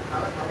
18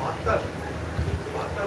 72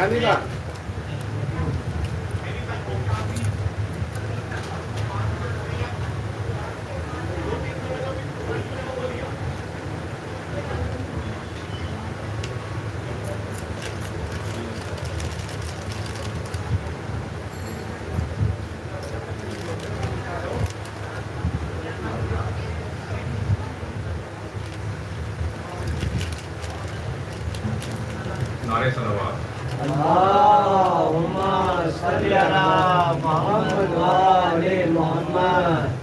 کھانے کا نعرے صلوات اللهم صل على محمد وآل محمد.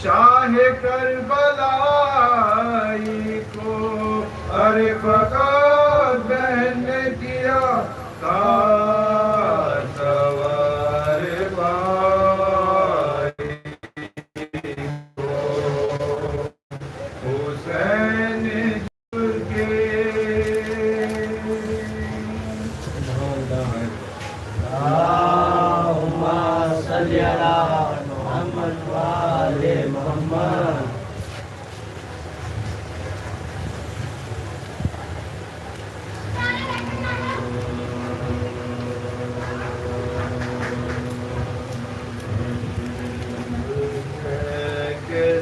شاہ کربلائی کو ارے فقط بہن نے کیا تاج سوار بائی کو حسین جھک کے اللهم صل على محمد وآل محمد.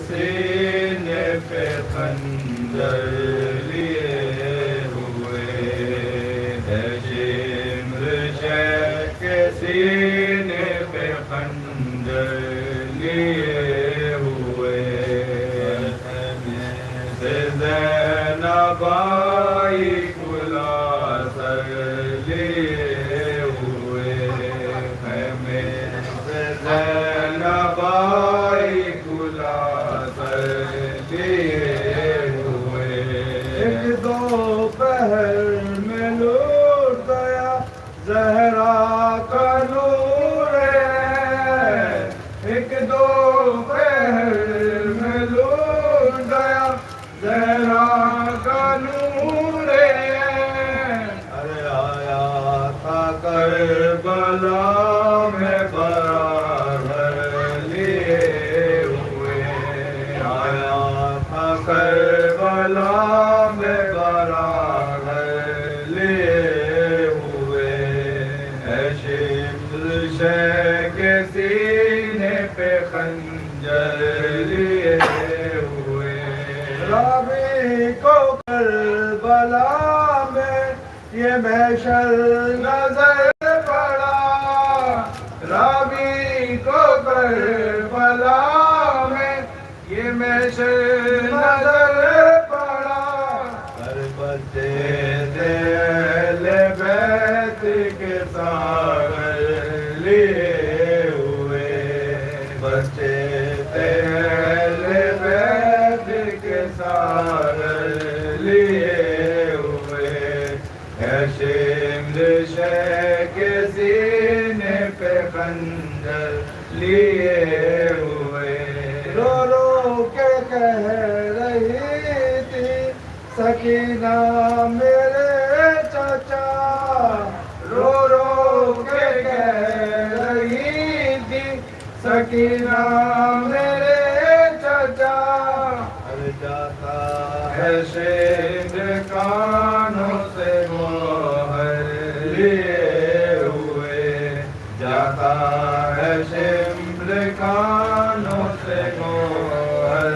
سینے پہ خنجر لیے ہوئے ہے شمر شہ کے سینے پہ خنجر لیے ہوئے سے زینب آئی کلا سر لیے ہوئے خیمے سے زینب آئی کلا سر لیے ہوئے ایک دو پہر میں لوٹ گیا زہرا کا نور ہے ایک دو پہر میں لوٹ گیا زہرا کا نور ہے ارے آیا تھا کربلا میں برابر لیے ہوئے آیا تھا کربلا میں برابر لیے ہوئے ہے شمر شہ کے سینے پہ خنجر لیے ہوئے رابی کو کربلا میں یہ محشر نظر پڑا رابی کو کربلا میں یہ محشر نظر پڑا ہر بچے تھے اہل بیت کے ساغر لیے ہوئے بچے تھے اہل بیت کے ساغر لیے ہوئے ہے شمر شہ کے سینے پہ خنجر لیے ہوئے سکینہ میرے چچا رو رو کے کہہ رہی تھی سکینہ میرے چچا جاتا ہے شیر کانوں سے گوہر لیے ہوئے جاتا ہے شمر کانوں سے گوہر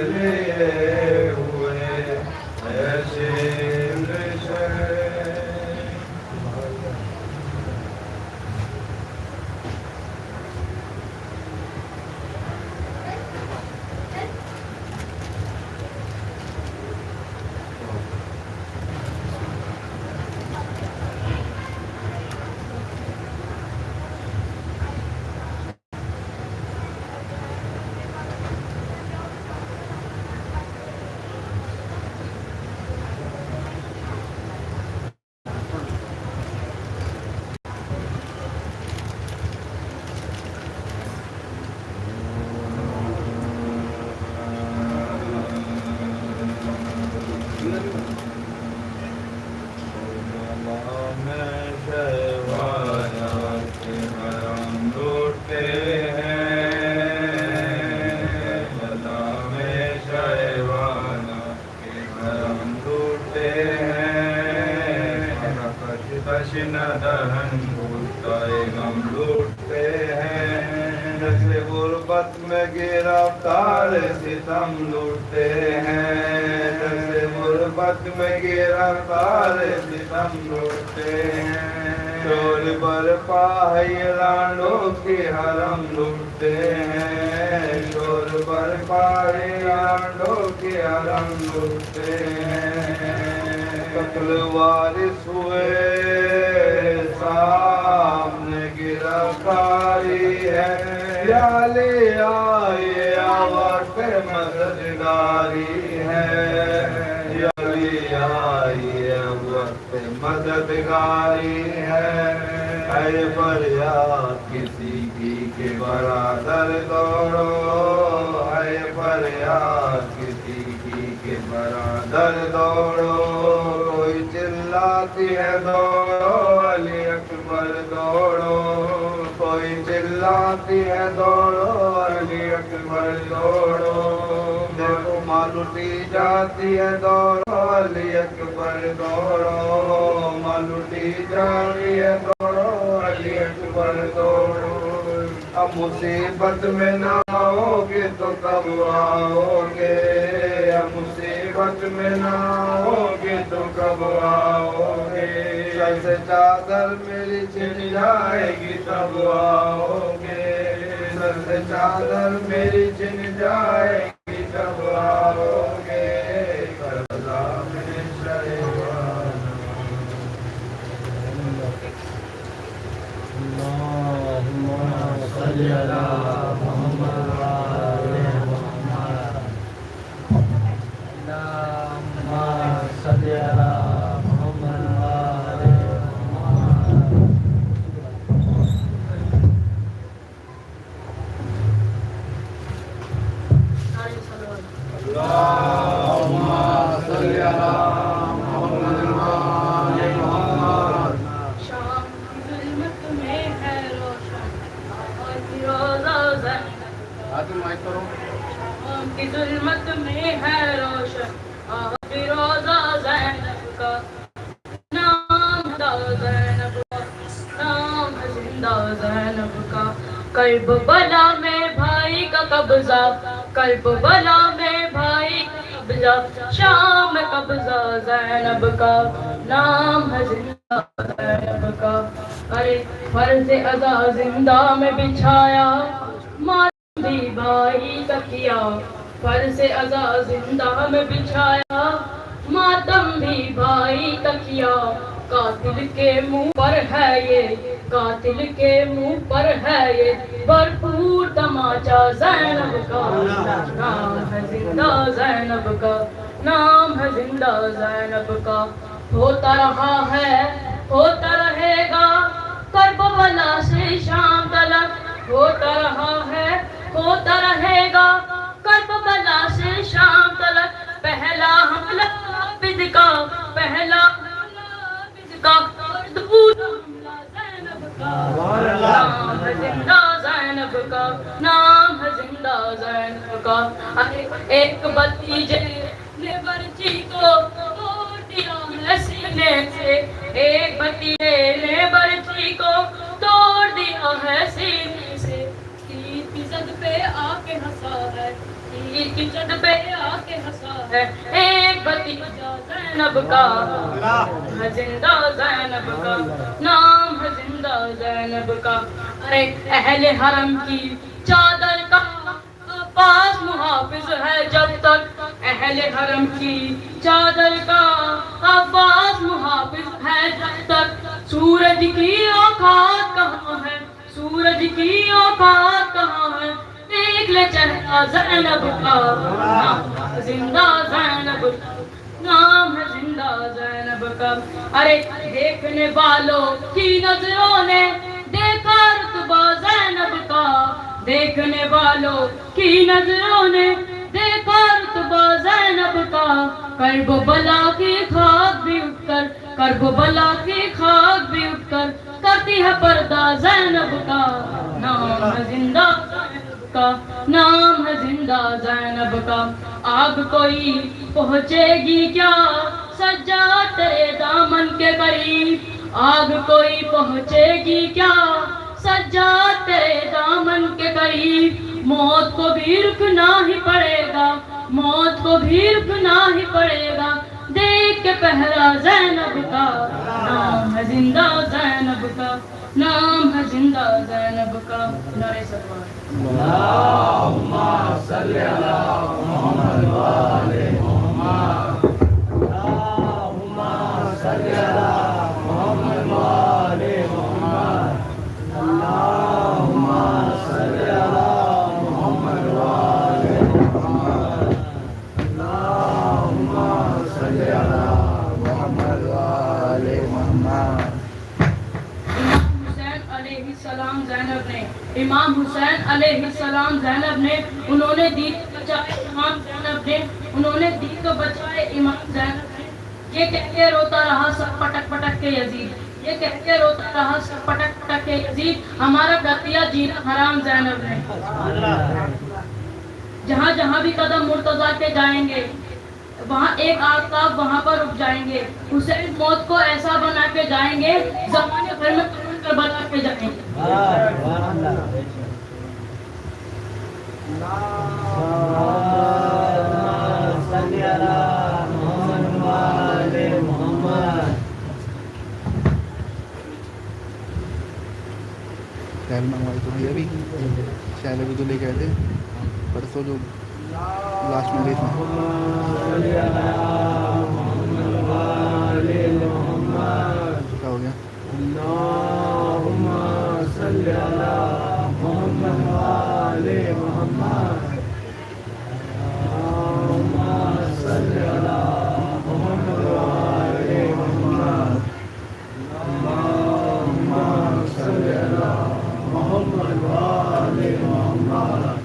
لیے ہوئے ہے شمر شہر دہن بھولتے غم لوٹتے ہیں جیسے غربت میں گرفتار ستم لوٹتے ہیں جیسے غربت میں گرفتار ستم لوٹتے ہیں شور برپا ہے رانڈوں کی حرم لوٹتے ہیں شور برپا ہے رانڈوں کی حرم لوٹتے ہیں قتل وارث ہوئے سامنے گرفتاری ہے یا لے آئے وقت مددگاری ہے یا لے آئے وقت مددگاری ہے اے فریاد کسی کی کہ برادر دوڑو اے فریاد کسی کی کہ برادر دوڑو کوئی چلاتی ہے دوڑو علی اکبر دوڑو کوئی چلاتی ہے دوڑو علی اکبر دوڑو دیکھو ماں لوٹی جاتی ہے دوڑو علی اکبر دوڑو ماں لوٹی جاتی ہے دوڑو علی اکبر دوڑو اب مصیبت میں نہ آؤ گے تو کب آؤ گے اب مصیبت میں نہ آؤ گے تو کب آؤ گے سر سے چادر میری چھن جائے گی تب آؤ گے سر سے چادر میری چھن جائے گی تب آؤ گے کربلا میں شہیدان اللهم صل على محمد وعلى محمد اللهم صل على محمد وعلى محمد اللهم صل على محمد وعلى محمد شام کی ظلمت میں ہے روشن اور فیروزہ زینب آج مائک کرو شام کی ظلمت میں ہے روشن اور فیروزہ زینب کا نام زندہ زینب کا نام ہے زندہ زینب کا کربلا میں بھائی کا قبضہ کربلا میں بھائی کا قبضہ شام میں قبضہ زینب کا نام ہے زندہ زینب کا ارے فرض ادا زندہ میں بچھایا ماتم بھی بھائی کا کیا فرض ادا زندہ میں بچھایا ماتم بھی بھائی کا کیا قاتل کے منہ پر ہے یہ قاتل کے منہ پر ہے یہ بھرپور تماچا زینب کا نام ہے زندہ زینب کا نام ہے زندہ زینب کا ہوتا رہا ہے ہوتا رہے گا کربلا سے شام تلک ہوتا رہا ہے ہوتا رہے گا کربلا سے شام تلک پہلا حملہ عابد کا پہلا عابد کا اور دوسرا حملہ زینب کا نام ہے زندہ زینب کا نام ہے زندہ زینب کا ایک بتیجے نے برچی کو توڑ دیا ہے سینے سے ایک بتیجے نے برچی کو توڑ دیا ہے سینے سے تیر کی زد پہ آ کے ہنسا ہے تیر کی زد پہ آ کے ہنسا ہے ایک بتیجا زینب کا نام ہے زندہ زینب کا نام ہے زندہ زینب کا ارے اہل حرم کی چادر کا عباس محافظ ہے جب تک اہل حرم کی چادر کا عباس محافظ ہے جب تک سورج کی اوقات کہاں ہے سورج کی اوقات کہاں ہے دیکھ لے چہرہ زینب کا نام ہے زندہ زینب نام ہے زندہ زینب کا ارے دیکھنے والوں کی نظروں نے دیکھا رتبہ زینب کا دیکھنے والوں کی نظروں نے دیکھا رتبہ زینب کا کرب و بلا کی خاک بھی اٹھ کر کرب و بلا کی خاک بھی اٹھ کر کرتی ہے پردہ زینب کا نام ہے زندہ زینب کا نام ہے زندہ زینب کا آگ کوئی پہنچے گی کیا سجاد تیرے دامن کے قریب آگ کوئی پہنچے گی کیا سجاد تیرے دامن کے قریب موت کو بھی رکنا ہی پڑے گا موت کو بھی رکنا ہی پڑے گا دیکھ کے پہرا زینب کا نام ہے زندہ زینب کا نام ہے زندہ زینب کا نعرہ سلوات اللہم صلی علی محمد و آل محمد اللہم صلی علی محمد و آل محمد اللہم صلی علی محمد و آل محمد اللہم صلی علی محمد و آل محمد امام حسین علیہ السلام زینب نے انہوں نے دین کو بچائے امام زینب نے انہوں نے دین کو بچائے امام زینب نے یہ کہہ کے روتا رہا سب پٹک پٹک کے یزید یہ کہہ کے روتا رہا سب پٹک پٹک کے یزید ہمارا قتیہ جینا حرام زینب نے جہاں جہاں بھی قدم مرتضیٰ کے جائیں گے وہاں ایک آفتاب وہاں پر رک جائیں گے حسین موت کو ایسا بنا کے جائیں گے زمانے بھر میں بنا کے جائیں گے شہر منگوائی تو بھائی ابھی شہر ابھی تو لے کے آئے تھے پرسوں جو لاسٹ میں گئی تھی کیا ہو گیا اللہم صلی علی محمد و آل محمد اللہم صلی علی محمد و آل محمد اللہم صلی علی محمد و آل محمد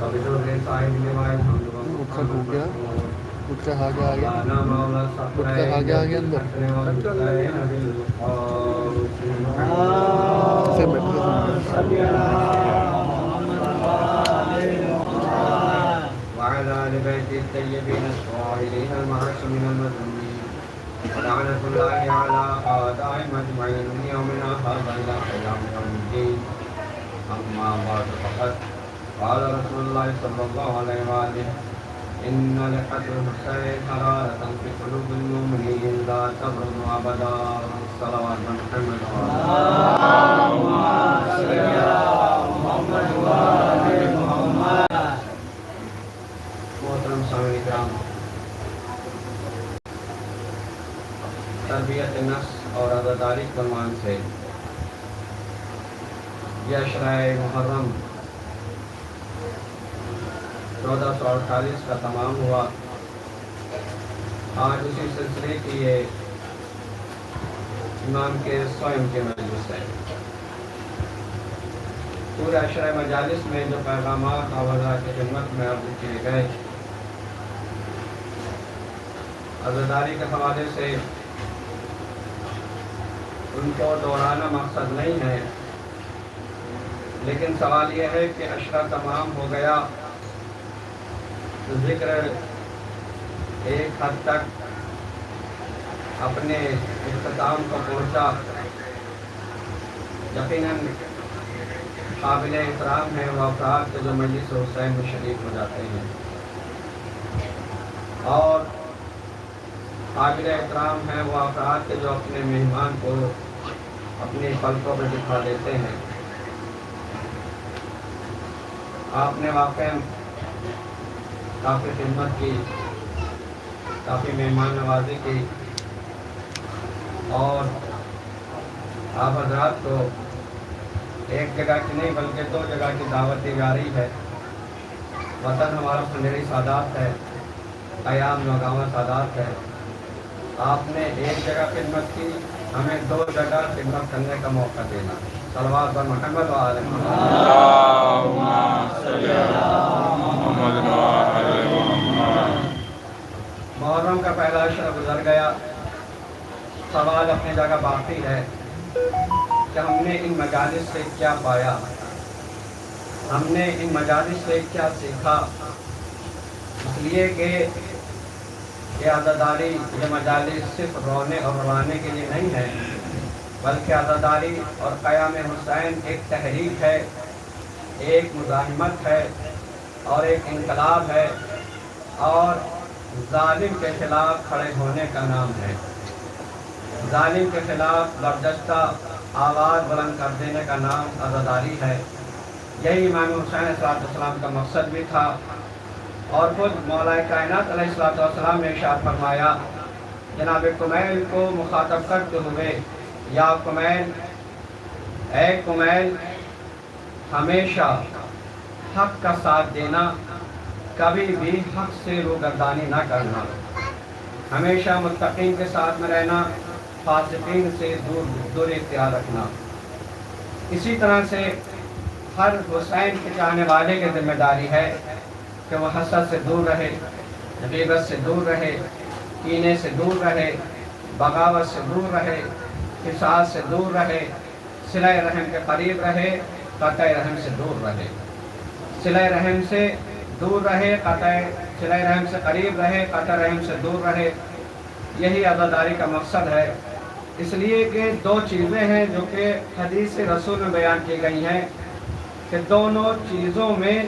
اٹھ کر ہو گیا اٹھ کر آگے آگے اٹھ کر آگے آگے اندر سے بیٹھ کے وعلى آل بيت الطيبين الطاهرين المعصومين المظلومين ولعنة الله على أعدائهم أجمعين من يومنا هذا إلى قيام يوم الدين. أما بعد فقد قال رسول الله صلى الله عليه وآله إن لقتل الحسين حرارة في قلوب المؤمنين لا تبرد أبدا. صلوات محمد محترم سامعین کرام، تربیت نفس اور عزاداری کے عنوان سے یہ عشرۂ محرم 1448 کا تمام ہوا. آج اسی سلسلے کی یہ امام کے سوئم کے مجلس ہے. پورے عشرۂ مجالس میں جو پیغامات آوازات کی خدمت میں عرض کیے گئے، عزاداری کے حوالے سے ان کو دہرانا مقصد نہیں ہے، لیکن سوال یہ ہے کہ عشرہ تمام ہو گیا، ذکر ایک حد تک اپنے اختتام کو پہنچا. یقیناً قابل احترام ہے وہ افراد کے جو مجلس حسین میں شریک ہو جاتے ہیں، اور قابل احترام ہے وہ افراد کے جو اپنے مہمان کو اپنی پلکوں میں دکھا دیتے ہیں. آپ نے واقعی کافی خدمت کی، کافی مہمان نوازی کی، اور آپ حضرات کو ایک جگہ کی نہیں بلکہ 2 جگہ کی دعوت دی جا رہی ہے. وطن ہمارا خنڈیری سادات ہے، قیام نوگاواں سادات ہے. آپ نے ایک جگہ خدمت کی، ہمیں 2 جگہ خدمت کرنے کا موقع دینا. صلوات بر محمد و آل محمد. محرم کا پہلا عشرہ گزر گیا. سوال اپنی جگہ باقی ہے کہ ہم نے ان مجالس سے کیا پایا، ہم نے ان مجالس سے کیا سیکھا. اس لیے کہ یہ عزاداری، یہ مجالس صرف رونے اور روانے کے لیے نہیں ہے، بلکہ عزاداری اور قیام حسین ایک تحریک ہے، ایک مزاحمت ہے، اور ایک انقلاب ہے، اور ظالم کے خلاف کھڑے ہونے کا نام ہے. ظالم کے خلاف برجستہ آواز بلند کر دینے کا نام عزاداری ہے. یہی امام حسین علیہ السلام کا مقصد بھی تھا، اور خود مولا کائنات علیہ السلام نے ارشاد فرمایا جناب کمیل کو مخاطب کرتے ہوئے، یا کمیل، اے کمیل، ہمیشہ حق کا ساتھ دینا، کبھی بھی حق سے روگردانی نہ کرنا، ہمیشہ متقین کے ساتھ میں رہنا، فاسقین سے دور اختیار رکھنا. اسی طرح سے ہر حسین کے چاہنے والے کی ذمہ داری ہے کہ وہ حسد سے دور رہے، غیبت سے دور رہے، کینے سے دور رہے، بغاوت سے دور رہے، فساد سے دور رہے، صلہ رحم کے قریب رہے، قطع رحم سے دور رہے. صلہ رحم سے دور رہے، صلہ رحم سے قریب رہے، قطع رحم سے دور رہے. یہی عزاداری کا مقصد ہے. اس لیے کہ 2 چیزیں ہیں جو کہ حدیث رسول میں بیان کی گئی ہیں کہ دونوں چیزوں میں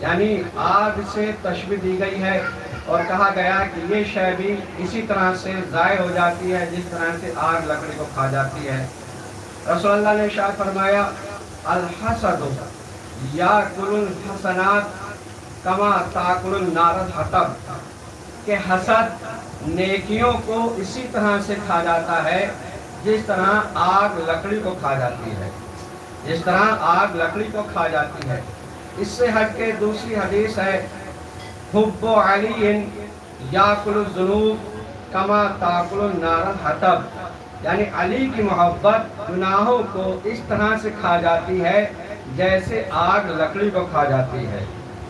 یعنی آگ سے تشبیہ دی گئی ہے، اور کہا گیا کہ یہ شے بھی اسی طرح سے ضائع ہو جاتی ہے جس طرح سے آگ لکڑی کو کھا جاتی ہے. رسول اللہ نے ارشاد فرمایا الحسد یاکل الحسنات کما تاکل النار الحطب، کہ حسد نیکیوں کو اسی طرح سے کھا جاتا ہے جس طرح آگ لکڑی کو کھا جاتی ہے، جس طرح آگ لکڑی کو کھا جاتی ہے. اس سے ہٹ کے دوسری حدیث ہے حب علی یاکل الذنوب کما تاکل النار الحطب، یعنی علی کی محبت گناہوں کو اس طرح سے کھا جاتی ہے جیسے آگ لکڑی کو کھا جاتی ہے.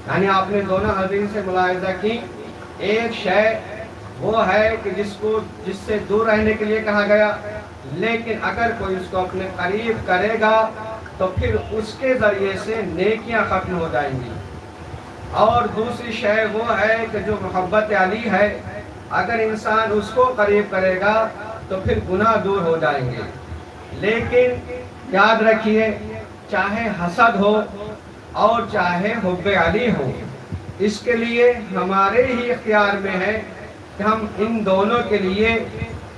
یعنی آپ نے دونوں حدیث سے ملاحظہ کی، ایک شے وہ ہے کہ جس سے دور رہنے کے لیے کہا گیا، لیکن اگر کوئی اس کو اپنے قریب کرے گا تو پھر اس کے ذریعے سے نیکیاں ختم ہو جائیں گی۔ اور دوسری شے وہ ہے کہ جو محبت علی ہے، اگر انسان اس کو قریب کرے گا تو پھر گناہ دور ہو جائیں گے۔ لیکن یاد رکھیے، چاہے حسد ہو اور چاہے حب علی ہو، اس کے لیے ہمارے ہی اختیار میں ہے کہ ہم ان دونوں کے لیے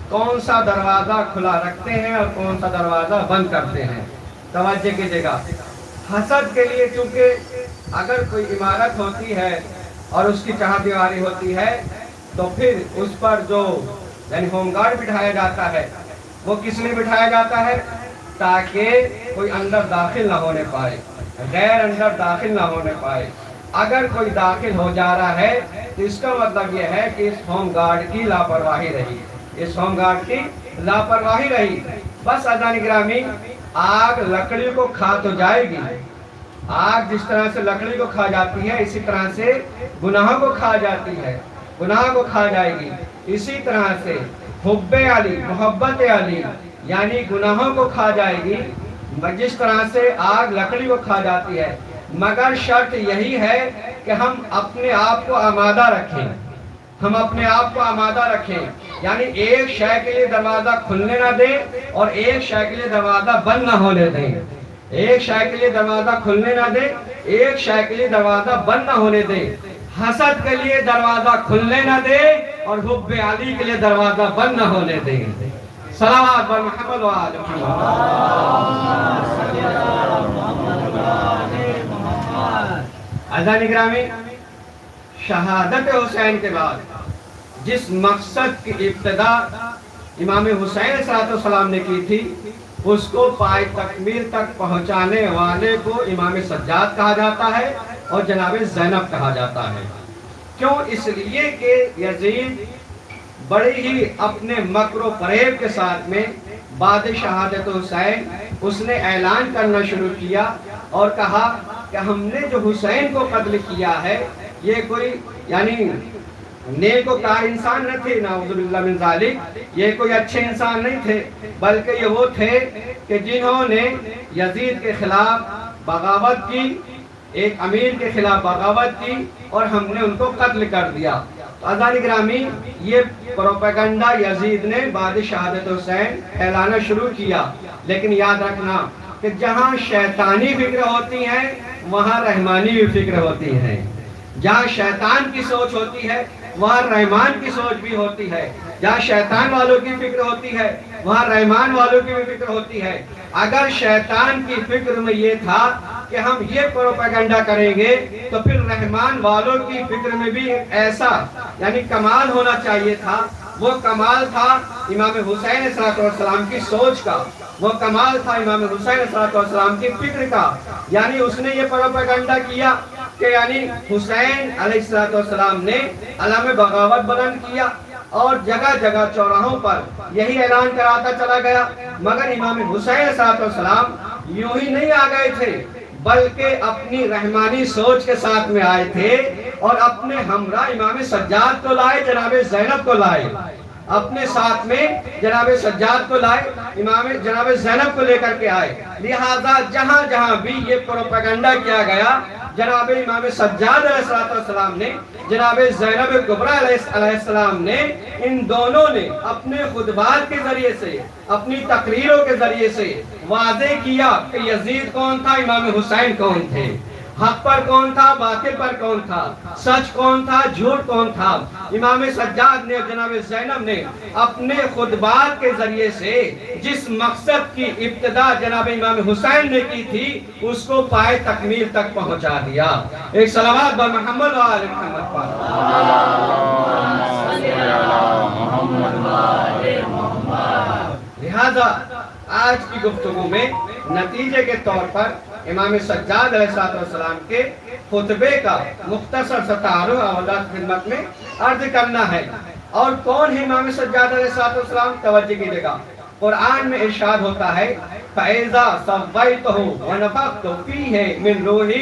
کون سا دروازہ کھلا رکھتے ہیں اور کون سا دروازہ بند کرتے ہیں۔ توجہ کیجیے گا، حسد کے لیے چونکہ اگر کوئی عمارت ہوتی ہے اور اس کی چہار دیواری ہوتی ہے تو پھر اس پر جو یعنی ہوم گارڈ بٹھایا جاتا ہے، وہ کس لیے بٹھایا جاتا ہے؟ تاکہ کوئی اندر داخل نہ ہونے پائے، غیر اندر داخل نہ ہونے پائے۔ اگر کوئی داخل ہو جا رہا ہے تو اس کا مطلب یہ ہے کہ اس ہوم گارڈ کی لاپرواہی رہی، اس ہوم گارڈ کی لاپرواہی رہی۔ بس عزیزان گرامی، آگ لکڑی کو کھا تو جائے گی، آگ جس طرح سے لکڑی کو کھا جاتی ہے اسی طرح سے گناہوں کو کھا جاتی ہے، گناہ کو کھا جائے گی۔ اسی طرح سے حب علی، محبت علی یعنی گناہوں کو کھا جائے گی، جس طرح سے آگ لکڑی کو کھا جاتی ہے۔ مگر شرط یہی ہے کہ ہم اپنے آپ کو آمادہ رکھیں، ہم اپنے آپ کو آمادہ رکھیں، یعنی ایک شے کے لیے دروازہ کھلنے نہ دیں اور ایک شے کے لیے دروازہ بند نہ ہونے دیں، ایک شے کے لیے دروازہ کھلنے نہ دیں، ایک شے کے لیے دروازہ بند نہ ہونے دیں۔ حسد کے لیے دروازہ کھلنے نہ دیں اور حب علی کے لیے دروازہ بند نہ ہونے دیں۔ صلوات بر محمد و آل محمد۔ عزیزان گرامی، شہادت حسین کے بعد جس مقصد کی ابتدا امام حسین علیہ السلام نے کی تھی، اس کو پائے تکمیل تک پہنچانے والے کو امام سجاد کہا جاتا ہے اور جناب زینب کہا جاتا ہے۔ کیوں؟ اس لیے کہ یزید بڑے ہی اپنے مکر و فریب کے ساتھ میں بعد شہادت حسین اس نے اعلان کرنا شروع کیا اور کہا کہ ہم نے جو حسین کو قتل کیا ہے یہ کوئی یعنی نیک و کار انسان نہ تھے، نعوذ باللہ من ذالک، یہ کوئی اچھے انسان نہیں تھے، بلکہ یہ وہ تھے کہ جنہوں نے یزید کے خلاف بغاوت کی، ایک امیر کے خلاف بغاوت کی اور ہم نے ان کو قتل کر دیا۔ عزیزان گرامی، یہ پروپیگنڈا یزید نے بعد شہادت حسین پھیلانا شروع کیا، لیکن یاد رکھنا کہ جہاں شیطانی فکر ہوتی ہیں وہاں رحمانی بھی فکر ہوتی ہیں، جہاں شیطان کی سوچ ہوتی ہے وہاں رحمان کی سوچ بھی ہوتی ہے، جہاں شیطان والوں کی فکر ہوتی ہے وہاں رحمان والوں کی بھی فکر ہوتی ہے۔ اگر شیطان کی فکر میں یہ تھا کہ ہم یہ پروپیگنڈا کریں گے تو پھر رحمان والوں کی فکر میں بھی ایسا یعنی کمال ہونا چاہیے تھا۔ وہ کمال تھا امام حسین علیہ السلام کی سوچ کا، وہ کمال تھا امام حسین علیہ السلام کی فکر کا، یعنی اس نے یہ پروپیگنڈا کیا کہ یعنی حسین علیہ السلام نے علم بغاوت بلند کیا اور جگہ جگہ چوراہوں پر یہی اعلان کراتا چلا گیا۔ مگر امام حسین علیہ السلام یوں ہی نہیں آ گئے تھے، بلکہ اپنی رحمانی سوچ کے ساتھ میں آئے تھے اور اپنے ہمراہ امام سجاد کو لائے، جناب زینب کو لائے، اپنے ساتھ میں جناب سجاد کو لائے، امام جناب زینب کو لے کر کے آئے۔ لہذا جہاں جہاں بھی یہ پروپیگنڈا کیا گیا، جناب امام سجاد علیہ السلام نے، جناب زینب کبریٰ علیہ السلام نے، ان دونوں نے اپنے خطبات کے ذریعے سے، اپنی تقریروں کے ذریعے سے واضح کیا کہ یزید کون تھا، امام حسین کون تھے، حق پر کون تھا، باطل پر کون تھا، سچ کون تھا، جھوٹ کون تھا۔ امام سجاد نے، جناب زینب نے اپنے خطبات کے ذریعے سے جس مقصد کی ابتدا جناب امام حسین نے کی تھی اس کو پائے تکمیل تک پہنچا دیا۔ ایک صلوات بر محمد و آل محمد پر۔ لہذا آج کی گفتگو میں نتیجے کے طور پر امام سجاد علیہ السلام کے خطبے کا مختصر سا تعارف اولاد خدمت میں عرض کرنا ہے۔ اور کون ہے امام سجاد علیہ السلام؟ توجہ کیجئے گا، قرآن میں ارشاد ہوتا ہے فَإِذَا سَوَّيْتُهُ وَنَفَخْتُ فِيهِ مِنْ رُوحِي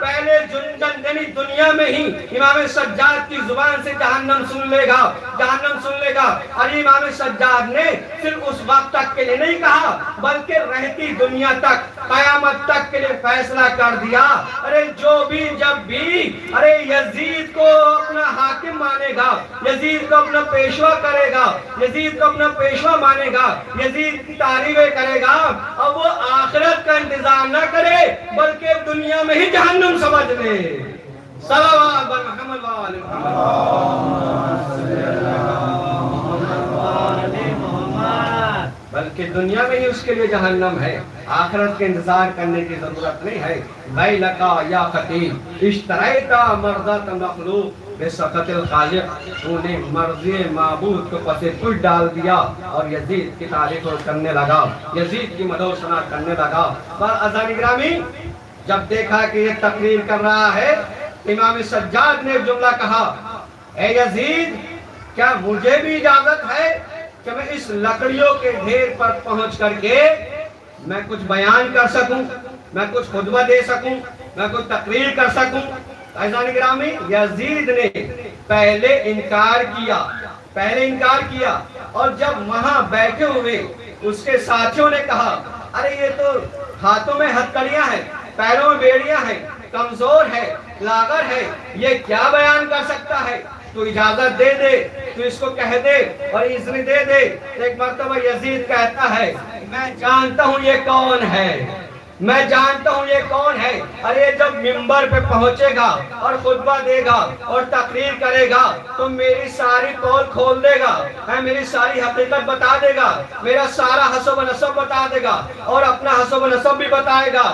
پہلے یعنی دنیا میں ہی امام سجاد کی زبان سے جہنم سن لے گا، جہنم سن لے گا۔ اور امام سجاد نے صرف اس وقت تک کے لیے نہیں کہا بلکہ رہتی دنیا تک، قیامت تک کے لیے فیصلہ کر دیا، ارے جو بھی جب بھی ارے یزید کو اپنا حاکم مانے گا، یزید کو اپنا پیشوا کرے گا، یزید کو اپنا پیشوا مانے گا، یزید کی تعریفیں کرے گا، اب وہ آخرت کا انتظار نہ کرے بلکہ دنیا میں ہی جہنم سمجھ لے۔ صلوات بر محمد و آل محمد۔ بلکہ دنیا میں ہی اس کے لیے جہنم ہے، آخرت کے انتظار کرنے کی ضرورت نہیں ہے۔ ویلکا یا خطیب اشتریتا مرضات مخلوق بسخط الخالق، تو نے مرضی معبود کو پس پش ڈال دیا اور یزید کی تعریف کرنے لگا، یزید کی مدح و ثنا کرنے لگا۔ پر عزیزان گرامی جب دیکھا کہ یہ تقریر کر رہا ہے، امام سجاد نے جملہ کہا، اے یزید کیا مجھے بھی اجازت ہے کہ میں اس لکڑیوں کے ڈھیر پر پہنچ کر کے میں کچھ بیان کر سکوں، میں کچھ خطبہ دے سکوں، میں کچھ تقریر کر سکوں؟ عزیزان گرامی یزید نے پہلے انکار کیا، اور جب وہاں بیٹھے ہوئے اس کے ساتھیوں نے کہا، ارے یہ تو ہاتھوں میں ہتھکڑیاں ہیں، پیروں میں بیڑیاں ہیں، کمزور ہے، لاغر ہے، یہ کیا بیان کر سکتا ہے؟ تو اجازت دے دے، تو اس کو کہہ دے اور اذن دے دے۔ ایک مرتبہ یزید کہتا ہے، میں جانتا ہوں یہ کون ہے، میں جانتا ہوں یہ کون ہے، ارے جب منبر پہ پہنچے گا اور خطبہ دے گا اور تقریر کرے گا تو میری ساری پول کھول دے گا، میری ساری حقیقت بتا دے گا، میرا سارا حسب و نسب بتا دے گا اور اپنا حسب و نسب بھی بتائے گا،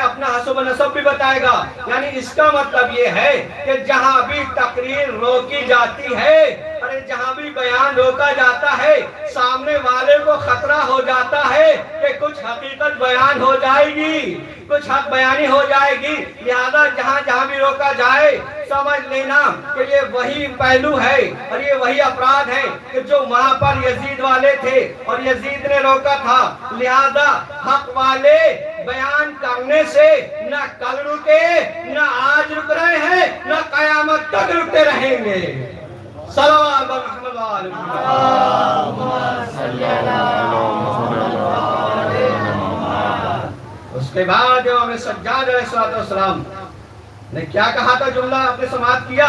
اپنا حسب و نسب بھی بتائے گا۔ یعنی اس کا مطلب یہ ہے کہ جہاں بھی تقریر روکی جاتی ہے، ارے جہاں بھی بیان روکا جاتا ہے، سامنے والے کو خطرہ ہو جاتا ہے کہ کچھ حقیقت بیان ہو جائے گی، کچھ حق بیانی ہو جائے گی، لہذا جہاں جہاں بھی روکا جائے سمجھ لینا کہ یہ وہی پہلو ہے اور یہ وہی افراد ہیں کہ جو وہاں پر یزید والے تھے اور یزید نے روکا تھا، لہذا حق والے بیان کرنے سے نہ کل رکے، نہ آج رک رہے ہیں، نہ قیامت تک رکتے رہیں گے۔ صلوات بر محمد و آل محمد۔ اس کے بعد امام سجاد علیہ السلام نے کیا کہا تھا، جملہ آپ نے سماعت کیا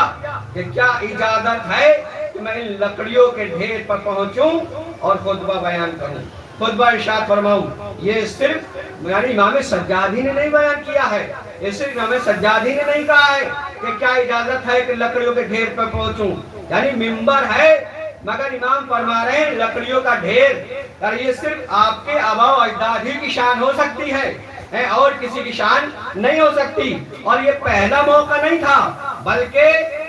کہ کیا اجازت ہے کہ میں ان لکڑیوں کے ڈھیر پر پہنچوں اور خطبہ بیان کروں، خطبہ ارشاد فرماؤں؟ یہ صرف یعنی امام سجاد ہی نے نہیں بیان کیا ہے، یہ صرف امام سجاد ہی نے نہیں کہا ہے کہ کیا اجازت ہے کہ لکڑیوں کے ڈھیر پر پہنچوں، یعنی منبر ہے مگر امام فرما رہے ہیں لکڑیوں کا ڈھیر، اور یہ صرف آپ کے آباء و اجداد ہی کی شان ہو سکتی ہے اور کسی کی شان نہیں ہو سکتی۔ اور یہ پہلا موقع نہیں تھا بلکہ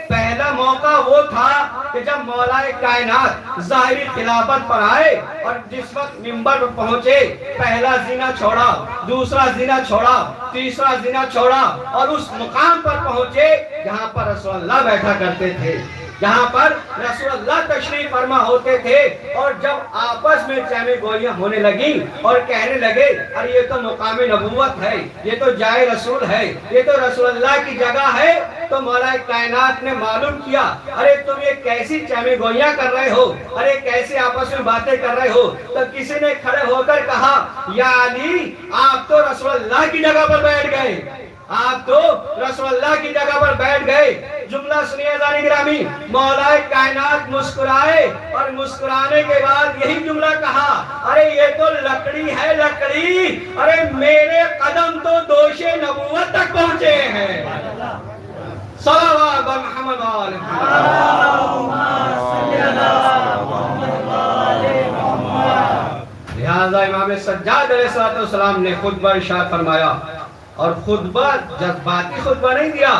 پہلا موقع وہ تھا کہ جب مولا کائنات ظاہری خلافت پر آئے اور جس وقت منبر پر پہنچے، پہلا زنا چھوڑا، دوسرا زنا چھوڑا، تیسرا زنا چھوڑا اور اس مقام پر پہنچے جہاں پر رسول اللہ بیٹھا کرتے تھے، جہاں پر رسول اللہ تشریف فرما ہوتے تھے، اور جب آپس میں چہمے گولیاں ہونے لگی اور کہنے لگے ارے یہ تو مقام نبوت ہے، یہ تو جائے رسول ہے، یہ تو رسول اللہ کی جگہ ہے، تو مولا کائنات نے معلوم کیا ارے تم یہ کیسی چہمے گولیاں کر رہے ہو، ارے کیسے آپس میں باتیں کر رہے ہو؟ تو کسی نے کھڑے ہو کر کہا یا علی آپ تو رسول اللہ کی جگہ پر بیٹھ گئے، آپ تو رسول اللہ کی جگہ پر بیٹھ گئے۔ جملہ سنیے عزیزان گرامی، مولا کائنات مسکرائے اور مسکرانے کے بعد یہی جملہ کہا، ارے یہ تو لکڑی ہے لکڑی، ارے میرے قدم تو دوش نبوت تک پہنچے ہیں۔ صلوات بر محمد و آل محمد۔ لہذا امام سجاد علیہ السلام نے خطبہ ارشاد فرمایا، اور خطبہ جذباتی خطبہ نہیں دیا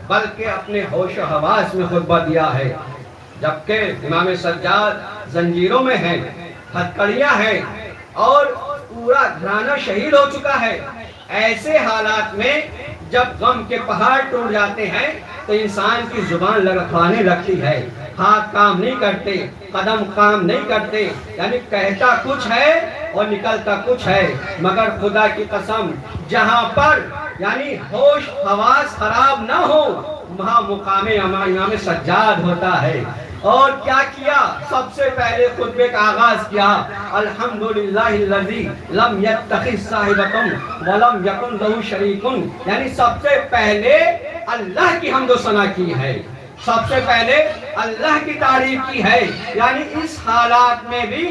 بلکہ اپنے ہوش و حواس میں خطبہ دیا ہے۔ جبکہ امام سجاد زنجیروں میں ہیں، ہتھکڑیاں ہیں اور پورا گھرانہ شہید ہو چکا ہے، ایسے حالات میں جب غم کے پہاڑ ٹوٹ جاتے ہیں تو انسان کی زبان لڑکھڑانے لگتی ہے، ہاتھ کام نہیں کرتے، قدم کام نہیں کرتے، یعنی کہتا کچھ ہے اور نکلتا کچھ ہے۔ مگر خدا کی قسم جہاں پر یعنی ہوش حواس خراب نہ ہو، وہاں مقام امام سجاد ہوتا ہے۔ اور کیا کیا؟ سب سے پہلے خطبے کا آغاز کیا، الحمدللہ الذی لم یتخذ صاحبۃ ولم یکن لہ شریک، یعنی سب سے پہلے اللہ کی حمد و ثنا کی ہے، سب سے پہلے اللہ کی تعریف کی ہے، یعنی اس حالات میں بھی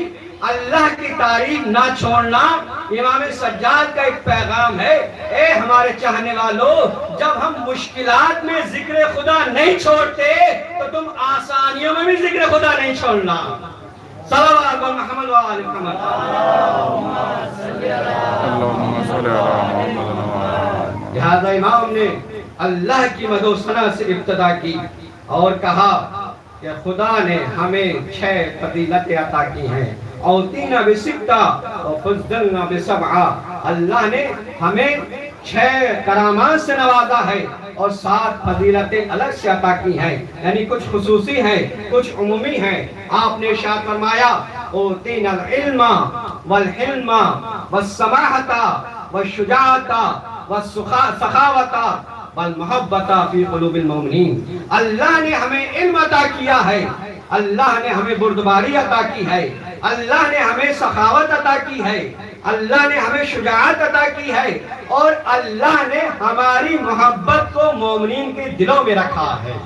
اللہ کی تعریف نہ چھوڑنا امام سجاد کا ایک پیغام ہے۔ اے ہمارے چاہنے والوں، جب ہم مشکلات میں ذکر خدا نہیں چھوڑتے تو تم آسانیوں میں بھی ذکر خدا نہیں چھوڑنا۔ صلوات محمد و آل محمد۔ اللہم صلی علی محمد۔ لہذا امام نے اللہ کی مدح و ثنا سے ابتدا کی اور کہا کہ خدا نے ہمیں 6 فضیلتیں عطا کی ہیں، اوتینا بستہ وفضلنا بسبعہ، اللہ نے ہمیں 6 کرامات سے نوازا ہے اور 7 فضیلتیں الگ سے عطا کی ہیں، یعنی کچھ خصوصی ہیں کچھ عمومی ہیں۔ آپ نے ارشاد فرمایا اوتینا العلم والحلم والسماحۃ والشجاعۃ والسخاوۃ والمحبت فی قلوب المؤمنین، اللہ نے ہمیں علم عطا کیا ہے، اللہ نے ہمیں بردباری عطا کی ہے، اللہ نے ہمیں سخاوت عطا کی ہے، اللہ نے ہمیں شجاعت عطا کی ہے، اور اللہ نے ہماری محبت کو مومنین کے دلوں میں رکھا ہے،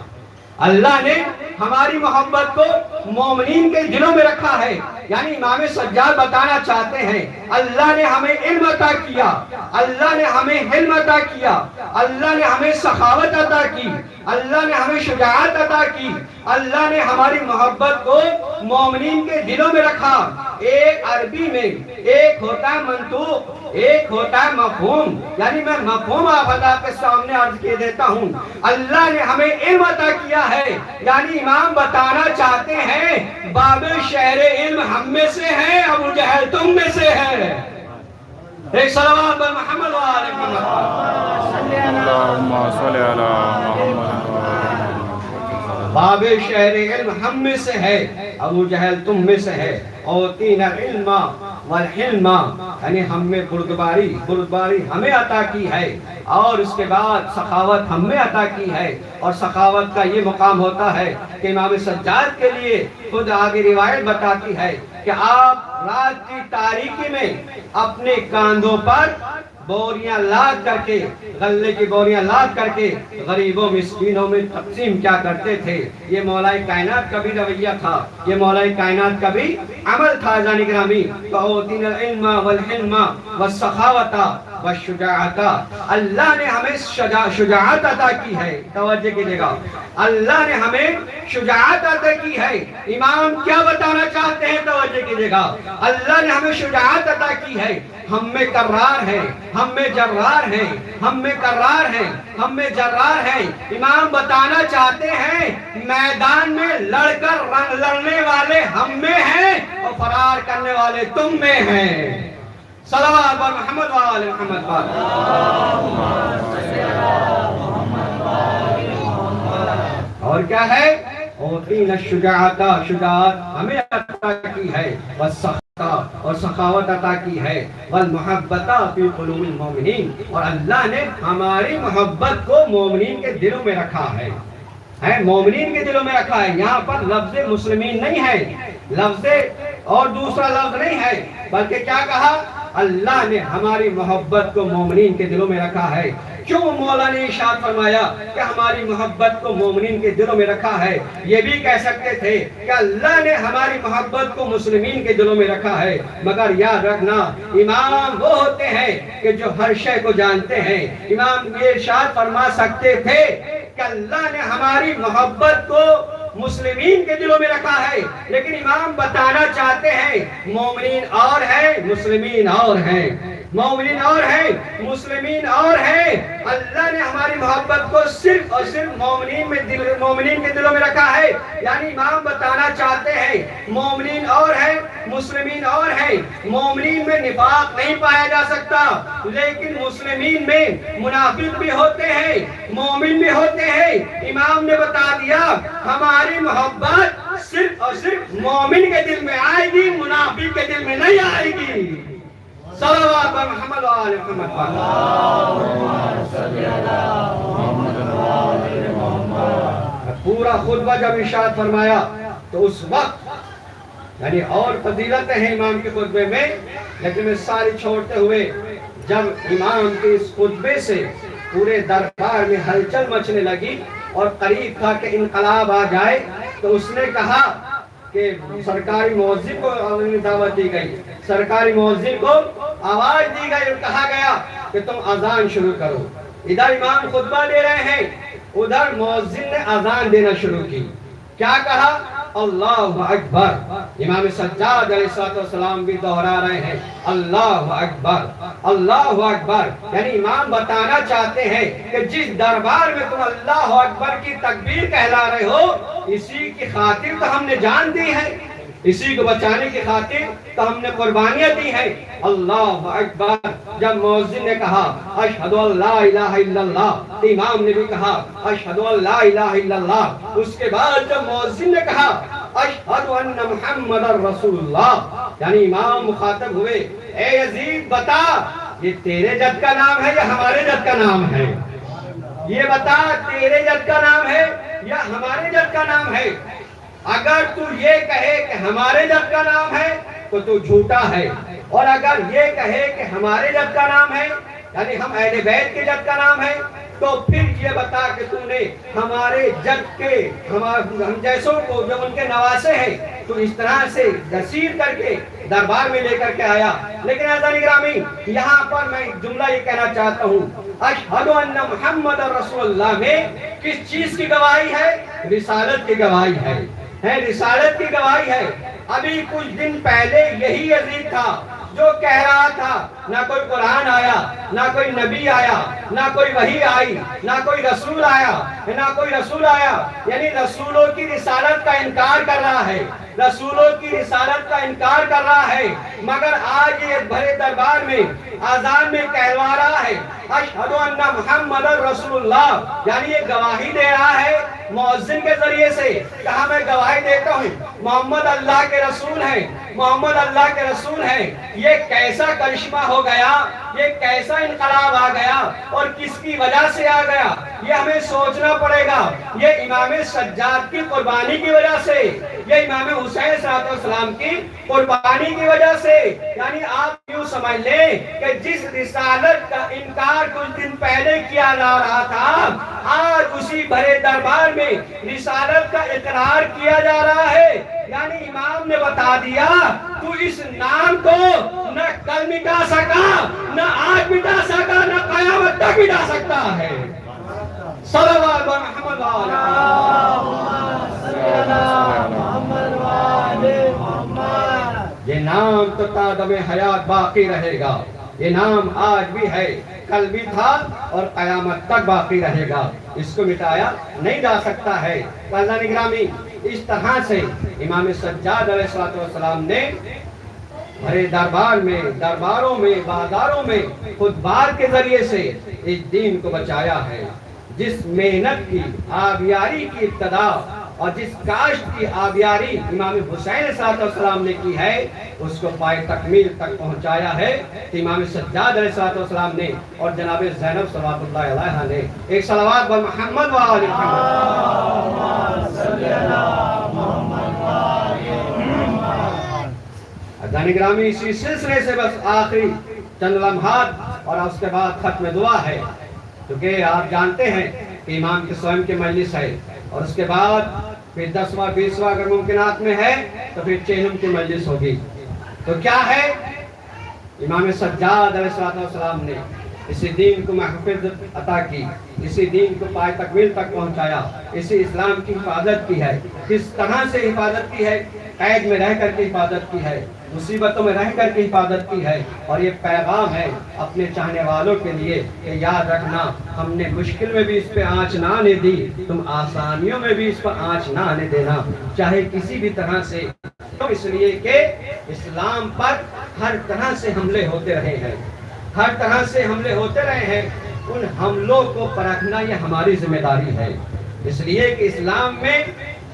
اللہ نے ہماری محبت کو مومنین کے دلوں میں رکھا ہے۔ یعنی امام سجاد بتانا چاہتے ہیں اللہ نے ہمیں علم عطا کیا، اللہ نے ہمیں حلم عطا کیا، اللہ نے ہمیں سخاوت عطا کی، اللہ نے ہمیں شجاعت عطا کی، اللہ نے ہماری محبت کو مومنین کے دلوں میں رکھا۔ ایک عربی میں ایک ہوتا ہے منطوق، ایک ہوتا ہے مفہوم، یعنی میں مفہوم آپ کے سامنے عرض کیے دیتا ہوں۔ اللہ نے ہمیں علم عطا کیا ہے، یعنی امام بتانا چاہتے ہیں باب شہر علم ہم میں سے ہے، ابو جہل تم میں سے ہے۔ ایک صلوات بر محمد و آل محمد۔ اللہم صلی علی محمد۔ باب شہر علم ہم میں سے ہے، ابو جہل تم میں سے ہے۔ اوتینا العلم والحلم، یعنی ہم میں بردباری ہمیں عطا کی ہے، اور اس کے بعد سخاوت ہم میں عطا کی ہے۔ اور سخاوت کا یہ مقام ہوتا ہے کہ امام سجاد کے لیے خود آگے روایت بتاتی ہے کہ آپ رات کی تاریکی میں اپنے کاندھوں پر بوریاں لاد کر کے، غلے کی بوریاں لاد کر کے غریبوں مسکینوں میں تقسیم کیا کرتے تھے۔ یہ مولا کائنات کا بھی رویہ تھا، یہ مولا کائنات کا بھی عمل تھا۔ عزیزان گرامی، فَأُوتِينَا الْعِلْمَ وَالْحِلْمَ وَالسَّخَاوَةَ وَالشُّجَاعَةَ، اللہ نے ہمیں شجاعت عطا کی ہے۔ توجہ کیجئے گا، اللہ نے ہمیں شجاعت عطا کی ہے۔ امام کیا بتانا چاہتے ہیں؟ توجہ کیجئے گا، اللہ نے ہمیں شجاعت عطا کی ہے۔ ہم میں کرار ہے، ہم میں جرار ہیں، ہم میں کرار ہیں، ہم میں جرار ہیں۔ امام بتانا چاہتے ہیں میدان میں لڑنے والے ہم میں ہیں اور فرار کرنے والے تم میں ہیں۔ صلوات بر محمد و آل محمد۔ اور کیا ہے؟ اوتینا الشجاعت، شجاعت ہمیں عطا کی ہے، اور سخاوت عطا کی ہے، والمحبت فی قلوب المؤمنین، اور اللہ نے ہماری محبت کو مومنین کے دلوں میں رکھا ہے، مومنین کے دلوں میں رکھا ہے۔ یہاں پر لفظ مسلمین نہیں ہے، لفظ اور دوسرا لفظ نہیں ہے، بلکہ کیا کہا؟ اللہ نے ہماری محبت کو مومنین کے دلوں میں رکھا ہے۔ کیوں مولا نے ارشاد فرمایا کہ ہماری محبت کو مومنین کے دلوں میں رکھا ہے؟ یہ بھی کہہ سکتے تھے کہ اللہ نے ہماری محبت کو مسلمین کے دلوں میں رکھا ہے، مگر یاد رکھنا امام وہ ہوتے ہیں کہ جو ہر شے کو جانتے ہیں۔ امام یہ ارشاد فرما سکتے تھے کہ اللہ نے ہماری محبت کو مسلمین کے دلوں میں رکھا ہے، لیکن امام بتانا چاہتے ہیں مومنین اور ہیں، مسلمین اور ہیں، مومنین اور ہیں، مسلمین اور ہیں۔ اللہ نے ہماری محبت کو صرف اور صرف مومنین کے دلوں میں رکھا ہے، یعنی امام بتانا چاہتے ہیں مومنین اور ہیں، مسلمین اور ہیں۔ مومنین میں نفاق نہیں پایا جا سکتا، لیکن مسلمین میں منافق بھی ہوتے ہیں، مومن بھی ہوتے ہیں۔ امام نے بتا دیا ہماری محبت صرف اور صرف مومن کے دل میں آئے گی، منافق کے دل میں نہیں آئے گی۔ صلوات محمد و آل محمد۔ پورا خطبہ جب ارشاد فرمایا تو اس وقت یعنی اور فضیلتیں ہیں امام کے خطبے میں، لیکن میں ساری چھوڑتے ہوئے جب امام کے اس خطبے سے پورے دربار میں ہلچل مچنے لگی اور قریب تھا کہ انقلاب آ جائے، تو اس نے کہا کہ سرکاری مؤذن کو دعوت دی گئی، سرکاری مؤذن کو آواز دی گئی اور کہا گیا کہ تم اذان شروع کرو۔ ادھر امام خطبہ دے رہے ہیں، ادھر مؤذن نے اذان دینا شروع کی۔ کیا کہا؟ اللہ اکبر۔ امام سجاد علیہ السلام بھی دہرا رہے ہیں اللہ اکبر اللہ اکبر، یعنی امام بتانا چاہتے ہیں کہ جس دربار میں تم اللہ اکبر کی تکبیر کہلا رہے ہو، اسی کی خاطر تو ہم نے جان دی ہے، اسی کو بچانے کی خاطر تو ہم نے قربانیاں دی ہیں۔ اللہ اکبر۔ جب مؤذن نے کہا اشہد ان لا الہ الا اللہ، امام نے بھی کہا اشہد ان لا الہ الا اللہ۔ اس کے بعد جب مؤذن نے کہا اشہد ان محمد رسول اللہ، یعنی امام مخاطب ہوئے، اے یزید بتا یہ تیرے جد کا نام ہے یا ہمارے جد کا نام ہے؟ یہ بتا تیرے جد کا نام ہے یا ہمارے جد کا نام ہے؟ اگر تو یہ کہے کہ ہمارے جد کا نام ہے تو جھوٹا ہے، اور اگر یہ کہے کہ ہمارے جد کا نام ہے یعنی ہم اہل بیت کے جد کا نام ہے، تو پھر یہ بتا کہ تم نے ہمارے جد کے ہم جیسوں کو جو ان کے نواسے ہیں تو اس طرح سے گسیٹ کر کے دربار میں لے کر کے آیا۔ لیکن عزیزان گرامی، یہاں پر میں جملہ یہ کہنا چاہتا ہوں، اشہد ان محمد رسول اللہ میں کس چیز کی گواہی ہے؟ رسالت کی گواہی ہے، رسالت کی گواہی ہے۔ ابھی کچھ دن پہلے یہی یزید تھا جو کہہ رہا تھا نہ کوئی قرآن آیا، نہ کوئی نبی آیا، نہ کوئی وحی آئی، نہ کوئی رسول آیا، یعنی رسولوں کی رسالت کا انکار کر رہا ہے، رسولوں کی رسالت کا انکار کر رہا ہے۔ مگر آج یہ بھرے دربار میں اذان میں کہلوا رہا ہے اشہد ان محمد رسول اللہ، یعنی یہ گواہی دے رہا ہے مؤذن کے ذریعے سے، کہا میں گواہی دیتا ہوں محمد اللہ کے رسول ہیں، محمد اللہ کے رسول ہیں۔ یہ کیسا کرشمہ ہو گیا، یہ کیسا انقلاب آ گیا اور کس کی وجہ سے آ گیا، یہ ہمیں سوچنا پڑے گا۔ یہ امام سجاد کی قربانی کی وجہ سے، یہ امام حسین صلی السلام کی قربانی کی وجہ سے، یعنی آپ یوں سمجھ لیں کہ جس رسالت کا انکار کچھ دن پہلے کیا جا رہا تھا، آج اسی بھرے دربار میں رسالت کا اقرار کیا جا رہا ہے۔ یعنی امام نے بتا دیا تو اس نام کو نہ کل مٹا سکا، نہ آج مٹا سکا، نہ قیامت تک مٹا سکتا ہے۔ صلوات محمد یہ نام تو تا دم حیات باقی رہے گا، یہ نام آج بھی ہے، کل بھی تھا اور قیامت تک باقی رہے گا، اس کو مٹایا نہیں جا سکتا ہے۔ عزیزان گرامی، اس طرح سے امام سجاد علیہ السلام نے بھرے دربار میں، درباروں میں، بازاروں میں خطبات کے ذریعے سے اس دین کو بچایا ہے۔ جس محنت کی، آبیاری کی ابتدا اور جس کاشت کی آبیاری امام حسین صلی السلام نے کی ہے، اس کو پائے تکمیل تک پہنچایا ہے کہ امام سجاد علیہ السلام نے اور جناب زینب صلوات اللہ علیہا نے۔ ایک صلوات بر محمد و آل عزیزان گرامی، اسی سلسلے سے بس آخری چند لمحات اور اس کے بعد ختم دعا ہے، کیونکہ آپ جانتے ہیں کہ امام کے سوئم کی مجلس ہے اور اس کے بعد پھر 10واں 20واں اگر ممکنات میں ہے تو پھر 6 کی مجلس ہوگی۔ تو کیا ہے؟ امام سجاد علیہ السلام نے اسی دین کو محفوظ عطا کی، اسی دین کو پائے تکمیل تک پہنچایا، اسی اسلام کی حفاظت کی ہے۔ کس طرح سے حفاظت کی ہے؟ قید میں رہ کر کے حفاظت کی ہے، مصیبتوں میں رہ کر کے حفاظت کی ہے۔ اور یہ پیغام ہے اپنے چاہنے والوں کے لیے کہ یاد رکھنا، ہم نے مشکل میں بھی اس پہ آنچ نہ آنے دی، تم آسانیوں میں بھی اس پر آنچ نہ آنے دینا، چاہے کسی بھی طرح سے، اس لیے کہ اسلام پر ہر طرح سے حملے ہوتے رہے ہیں، ہر طرح سے حملے ہوتے رہے ہیں۔ ان حملوں کو پرکھنا یہ ہماری ذمہ داری ہے، اس لیے کہ اسلام میں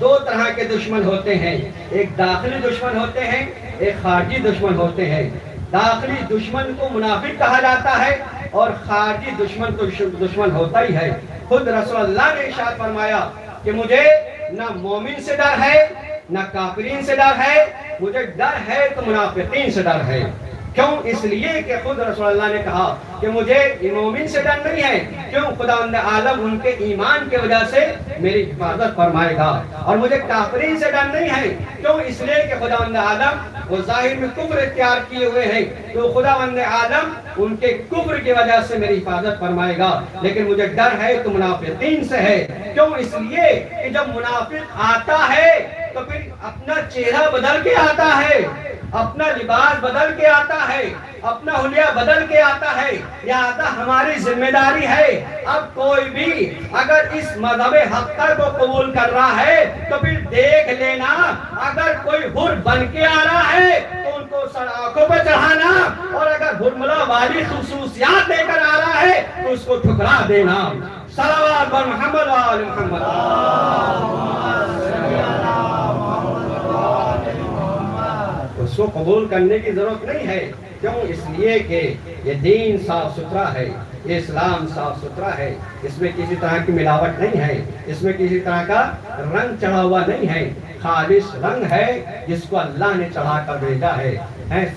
2 طرح کے دشمن ہوتے ہیں، ایک داخلی دشمن ہوتے ہیں، ایک خارجی دشمن ہوتے ہیں۔ داخلی دشمن کو منافق کہا جاتا ہے اور خارجی دشمن تو دشمن ہوتا ہی ہے۔ خود رسول اللہ نے ارشاد فرمایا کہ مجھے نہ مومن سے ڈر ہے نہ کافرین سے ڈر ہے، مجھے ڈر ہے تو منافقین سے ڈر ہے۔ کیوں؟ اس لیے کہ خود رسول اللہ نے کہا کہ مجھے مومن سے ڈر نہیں ہے، کیوں؟ خداوند عالم ان کے ایمان کی وجہ سے میری حفاظت فرمائے گا، اور مجھے کافرین سے ڈر نہیں ہے، کیوں؟ اس لیے کہ خداوند عالم وہ ظاہر میں کفر اختیار کیے ہوئے ہیں، تو خداوند عالم ان کے کفر کی وجہ سے میری حفاظت فرمائے گا۔ لیکن مجھے ڈر ہے تو منافقین سے ہے، کیوں؟ اس لیے کہ جب منافق آتا ہے تو پھر اپنا چہرہ بدل کے آتا ہے، اپنا لباس بدل کے آتا ہے، اپنا حلیہ بدل کے آتا ہے، لہذا ہماری ذمہ داری ہے اب کوئی بھی اگر اس مذہب حق کو قبول کر رہا ہے تو پھر دیکھ لینا، اگر کوئی حر بن کے آ رہا ہے تو ان کو سر آنکھوں پہ چڑھانا، اور اگر حرملہ والی خصوصیات لے کر آ رہا ہے تو اس کو ٹھکرا دینا۔ صلوات بر محمد و آل محمد۔ اس کو قبول کرنے کی ضرورت نہیں ہے، کیوں؟ اس لیے کہ یہ دین صاف ستھرا ہے، یہ اسلام صاف ستھرا ہے، اس میں کسی طرح کی ملاوٹ نہیں ہے، اس میں کسی طرح کا رنگ چڑھا ہوا نہیں ہے، خالص رنگ ہے جس کو اللہ نے چڑھا کر بھیجا ہے۔